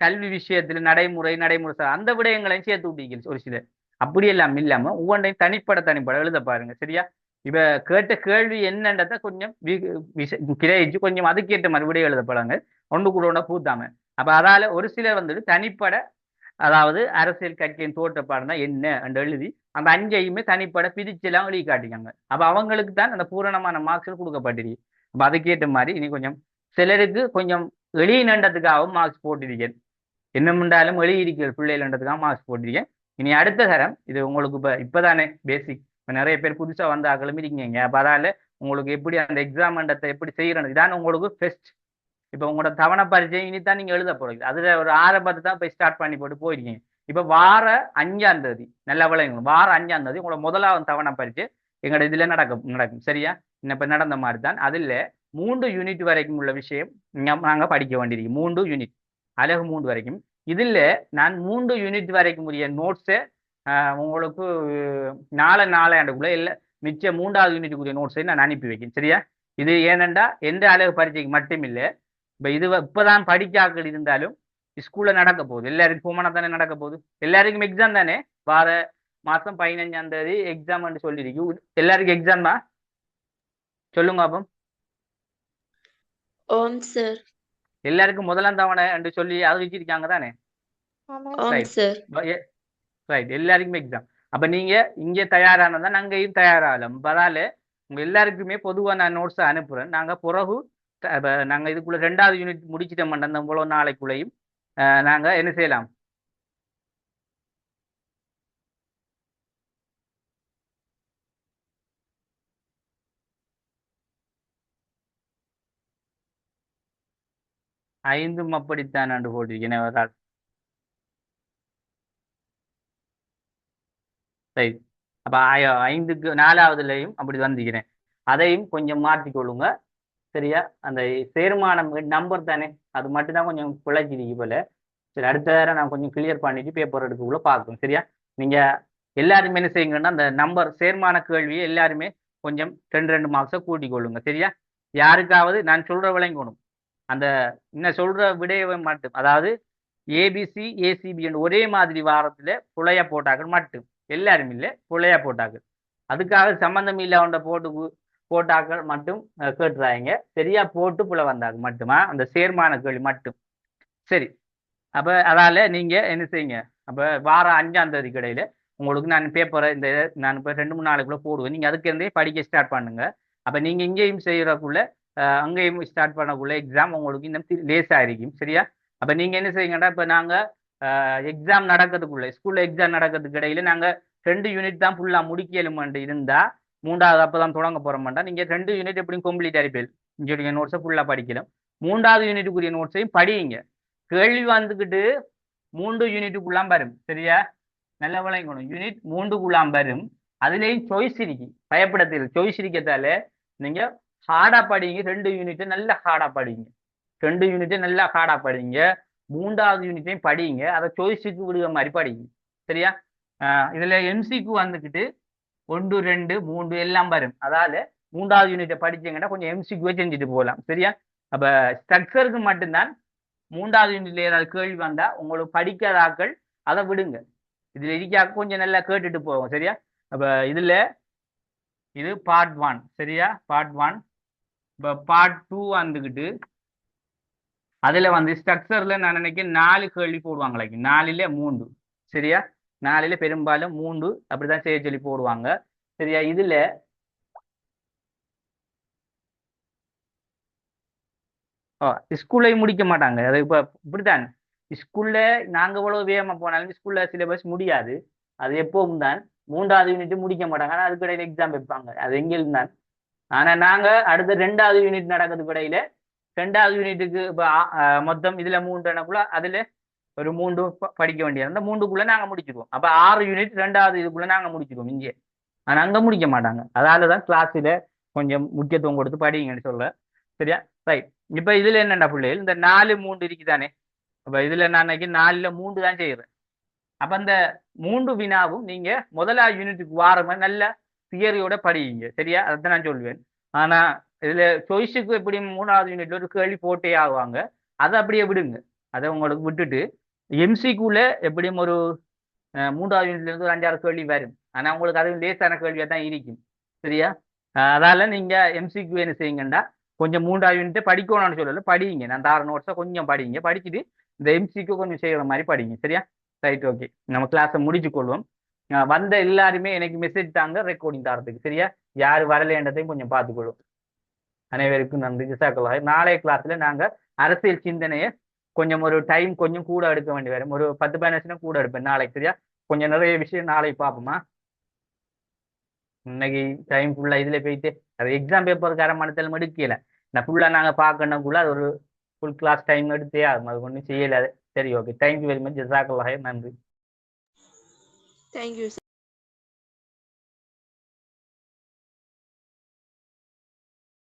கல்வி விஷயத்துல நடைமுறை அந்த விடயங்களையும் சேர்த்து விட்டீங்க ஒரு சிலர். அப்படி எல்லாம் இல்லாம ஒவ்வொன்றையும் தனிப்பட எழுத பாருங்க. சரியா? இப்ப கேட்ட கேள்வி என்னன்றத கொஞ்சம் கிரகிச்சு கொஞ்சம் அதுக்கேற்ற மாதிரி விடைய எழுதப்படாங்க, ஒன்று கூட பூத்தாம. அப்ப அதால ஒரு சிலர் வந்துட்டு தனிப்பட, அதாவது அரசியல் கட்சியின் தோற்றப்பாடுனா என்ன என்று எழுதி அந்த 5ஐயுமே தனிப்பட பிரிச்செல்லாம் எழுதி காட்டிக்காங்க. அப்ப அவங்களுக்கு தான் அந்த பூரணமான மார்க்ஸ் கொடுக்கப்பட்டிருக்கு. அப்ப அதுக்கேற்ற மாதிரி இனி கொஞ்சம் சிலருக்கு கொஞ்சம் எழுதினன்றதுக்காகவும் மார்க்ஸ் போட்டிருக்கேன். என்ன முண்டாலும் எழுதியிருக்க பிள்ளைகள்ன்றதுக்காக மார்க்ஸ் போட்டிருக்கேன். இனி அடுத்த தரம் இது உங்களுக்கு இப்பதானே பேசிக், நிறைய பேர் புதுசா வந்து கிளம்பிருக்கீங்க. அப்ப அதால உங்களுக்கு எப்படி அந்த எக்ஸாம்ன்றதை எப்படி செய்யறது, இதான் உங்களுக்கு ஃபெஸ்ட். இப்போ உங்களோட தவணை பரீட்சை இனித்தான் நீங்க எழுத போறீங்க. அதுல ஒரு ஆரம்பத்தை தான் போய் ஸ்டார்ட் பண்ணி போட்டு போயிருக்கீங்க. இப்போ வார 5ஆம் தேதி நல்ல விளையுங்க. வார 5ஆம் தேதி உங்களோட முதலாவது தவணை பரீட்சை எங்களோட இதுல நடக்கும் சரியா? இப்ப நடந்த மாதிரி தான். அதுல 3 யூனிட் வரைக்கும் உள்ள விஷயம் நாங்க படிக்க வேண்டியிருக்கு. 3 யூனிட், அழகு 3 வரைக்கும். இதுல நான் 3 யூனிட் வரைக்கும் உரிய நோட்ஸை உங்களுக்கு நாளைக்குள்ள இல்லை மிச்ச 3வது யூனிட்டுக்குரிய நோட்ஸை நான் அனுப்பி வைக்கிறேன் சரியா? இது ஏனெண்டா எந்த அழகு பரீட்சைக்கு மட்டும் இல்லை, இப்ப இது இப்பதான் படிக்காக்கள் இருந்தாலும் ஸ்கூல்ல நடக்க போகுது. எல்லாருக்கும் போமனா தானே நடக்க போகுது. எல்லாருக்கும் எக்ஸாம் தானே. வார மாசம் 15ஆம் தேதி எக்ஸாம் சொல்லிருக்கு. எல்லாருக்கும் எக்ஸாம் தான். சொல்லுங்க அப்போ. ஓம் சார். எல்லாருக்கும் முதலாம் தவணை என்று சொல்லி அறிவிச்சிருக்காங்க தானே. ஓம் சார். ரைட், எல்லாருக்குமே எக்ஸாம். அப்ப நீங்க இங்க தயாரானதான் அங்கேயும் தயாராகலாம். அதனால உங்க எல்லாருக்குமே பொதுவா நான் நோட்ஸ் அனுப்புறேன். நாங்க பிறகு நாங்க இதுக்குள்ள 2வது யூனிட் முடிச்சிட்டோம் அந்த இவ்வளவு நாளைக்குள்ளேயும் நாங்க என்ன செய்யலாம், ஐந்தும் அப்படித்தான் ஆண்டு போட்டிருக்கேன். ரைட். அப்ப 5க்கு 4வதுலையும் அப்படி வந்திருக்கிறேன். அதையும் கொஞ்சம் மாற்றிக்கொள்ளுங்க சரியா? அந்த சேர்மானம் நம்பர் தானே, அது மட்டும்தான் கொஞ்சம் பிழைச்சிருக்கு போல. சரி, அடுத்த நேரம் நான் கொஞ்சம் கிளியர் பண்ணிட்டு பேப்பர் எடுக்கக்குள்ள பார்க்கணும் சரியா? நீங்க எல்லாருமே என்ன செய்யுங்கன்னா அந்த நம்பர் சேர்மான கேள்வியை எல்லாருமே கொஞ்சம் 2 மார்க்ஸை கூட்டிக் கொள்ளுங்க சரியா? யாருக்காவது நான் சொல்ற விளங்கணும். அந்த இன்னும் சொல்ற விடையை மட்டும், அதாவது ஏபிசி ஏசிபி ஒரே மாதிரி வாரத்துல புளைய போட்டாக்கள் மட்டும், எல்லாரும் இல்லை புளைய போட்டாக்கள். அதுக்காக சம்பந்தம் இல்லை போட்டாக்கள் மட்டும் கேட்டுறாங்க சரியா? போட்டு புல வந்தாங்க மட்டுமா அந்த சேர்மான கேள்வி மட்டும். சரி, அப்ப அதால நீங்க என்ன செய்யுங்க, அப்ப வார 5ஆம் தேதி கிடையில உங்களுக்கு நான் பேப்பரை நான் இப்ப 2-3 நாளைக்குள்ள போடுவேன். நீங்க அதுக்கு இருந்தே படிக்க ஸ்டார்ட் பண்ணுங்க. அப்ப நீங்க இங்கேயும் செய்யறக்குள்ள அங்கேயும் ஸ்டார்ட் பண்ணக்குள்ள எக்ஸாம் உங்களுக்கு இன்னும் லேசா இருக்கும் சரியா? அப்ப நீங்க என்ன செய்யுங்கடா, இப்ப நாங்க எக்ஸாம் நடக்கிறதுக்குள்ள ஸ்கூல்ல எக்ஸாம் நடக்கிறதுக்கு இடையில நாங்க 2 யூனிட் தான் ஃபுல்லா முடிக்கலுமெண்டு இருந்தா 3வது அப்பதான் தொடங்க போறோம்டா. நீங்க 2 யூனிட் எப்படியும் கம்ப்ளீட் ஆயிருப்பீங்க. இங்க நோட்ஸை ஃபுல்லா படிக்கலாம். 3வது யூனிட்டுக்குரிய நோட்ஸையும் படியுங்க. கேள்வி வந்துக்கிட்டு 3 யூனிட்டுக்குள்ளாம் வரும் சரியா? நல்ல விளங்கணும். யூனிட் 3க்குள்ளாம் வரும். அதுலேயும் சாய்ஸ் இருக்கு, பயப்படத்தில் சாய்ஸ் இருக்கத்தால நீங்க ஹார்டா படிங்க. 2 யூனிட் நல்லா ஹார்டா படிங்க. 2 யூனிட் நல்லா ஹார்டா படிங்க. 3வது யூனிட்டையும் படிங்க. அதை சாய்ஸுக்கு விடுற மாதிரி படிங்க சரியா? இதுல எம்சிக்கு வந்துக்கிட்டு 1, 2, 3 எல்லாம் வரும். அதால 3வது யூனிட்டை படிச்சீங்கன்னா கொஞ்சம் எம்சிக்குவே செஞ்சுட்டு போகலாம் சரியா? அப்ப ஸ்ட்ரக்சருக்கு மட்டும்தான் 3வது யூனிட்ல ஏதாவது கேள்வி வந்தா உங்களுக்கு படிக்காத ஆக்கள் அதை விடுங்க. இதுல இருக்காக்க கொஞ்சம் நல்லா கேட்டுட்டு போவோம் சரியா? அப்ப இது பார்ட் 1 சரியா? பார்ட் 1. இப்ப பார்ட் 2 வந்துக்கிட்டு அதுல ஸ்ட்ரக்சர்ல நான் நினைக்கிறேன் 4 கேள்வி போடுவாங்க. 4ல 3 சரியா? 4ல பெரும்பாலும் 3 அப்படிதான் செய்ய சொல்லி போடுவாங்க சரியா? இதுல ஸ்கூல்லையும் முடிக்க மாட்டாங்க. அது இப்ப இப்படித்தான் ஸ்கூல்ல நாங்க எவ்வளவு வேகமா போனாலும் ஸ்கூல்ல சிலபஸ் முடியாது. அது எப்பவும் தான் 3வது யூனிட் முடிக்க மாட்டாங்க. ஆனா அதுக்கு இடையில எக்ஸாம் வைப்பாங்க. அது எங்கிலும் தான். ஆனா நாங்க அடுத்த 2வது யூனிட் நடக்கிறதுக்கு இடையில 2வது யூனிட்டுக்கு இப்ப மொத்தம் இதுல 3 எனக்குள்ள அதுல ஒரு 3 படிக்க வேண்டியது. அந்த 3க்குள்ள நாங்க முடிச்சிருவோம். அப்ப 6 யூனிட் 2வது இதுக்குள்ள நாங்க முடிச்சிருவோம் இங்கே. ஆனா அங்க முடிக்க மாட்டாங்க. அதாலதான் கிளாஸ்ல கொஞ்சம் முக்கியத்துவம் கொடுத்து படிங்கன்னு சொல்ல சரியா? ரைட். இப்ப இதுல என்னண்டா பிள்ளைகள், இந்த 4, 3 இருக்குதானே. அப்ப இதுல நான் 4ல 3 தான் செய்யறேன். அப்ப அந்த 3 வினாவும் நீங்க முதலாவது யூனிட்டுக்கு வாரமா நல்ல தியரியோட படிங்க சரியா? அதான் நான் சொல்லுவேன். ஆனா இதுல சாய்ஸுக்கு எப்படியும் 3வது யூனிட்ல ஒரு கேள்வி போட்டே ஆகுவாங்க. அதை அப்படியே விடுங்க. அதை உங்களுக்கு விட்டுட்டு எம்சிக்குள்ள எப்படியும் ஒரு 3வது யூனிட்ல இருந்து ஒரு 5-6 கேள்வி வரும். ஆனா உங்களுக்கு அது லேசான கேள்வியா தான் இருக்கும் சரியா? அதால நீங்க எம்சிக்கு என்ன செய்யுங்கண்டா, கொஞ்சம் 3வது யூனிட்டை படிக்கணும்னு சொல்லல, படிங்க. நான் தார நோட்ஸை கொஞ்சம் படிங்க. படிச்சுட்டு இந்த எம்சிக்கு கொஞ்சம் செய்யற மாதிரி படிங்க சரியா? Right, okay. நம்ம கிளாஸை முடிச்சு கொள்வோம். வந்த எல்லாருமே எனக்கு மெசேஜ் தாங்க ரெக்கார்டிங் தரத்துக்கு சரியா? யாரு வரலைன்றதையும் கொஞ்சம் பார்த்துக்கொள்ளும். அனைவருக்கும் நன்றி. ஜிசாக்கல்லாஹ். நாளைய கிளாஸ்ல நாங்க அரசியல் சிந்தனையை கொஞ்சம் ஒரு டைம் கொஞ்சம் கூட எடுக்க வேண்டி வரும். ஒரு 10-15 நிமிஷம் கூட எடுப்பேன் நாளைக்கு சரியா? கொஞ்சம் நிறைய விஷயம் நாளைக்கு பார்ப்போமா? இன்னைக்கு டைம் ஃபுல்லா இதுல போயிட்டு அது எக்ஸாம் பேப்பருக்கு அரை மணி நேரம் எடுக்கல. நான் ஃபுல்லா நாங்க பார்க்கணுக்குள்ள அது ஒரு ஃபுல் கிளாஸ் டைம் எடுத்தே ஆகும், அது ஒன்றும் செய்யலாது. சரி, ஓகே, தேங்க்யூ வெரி மச், ஜஸாக்கல்லாஹ், நன்றி. தேங்க்யூ.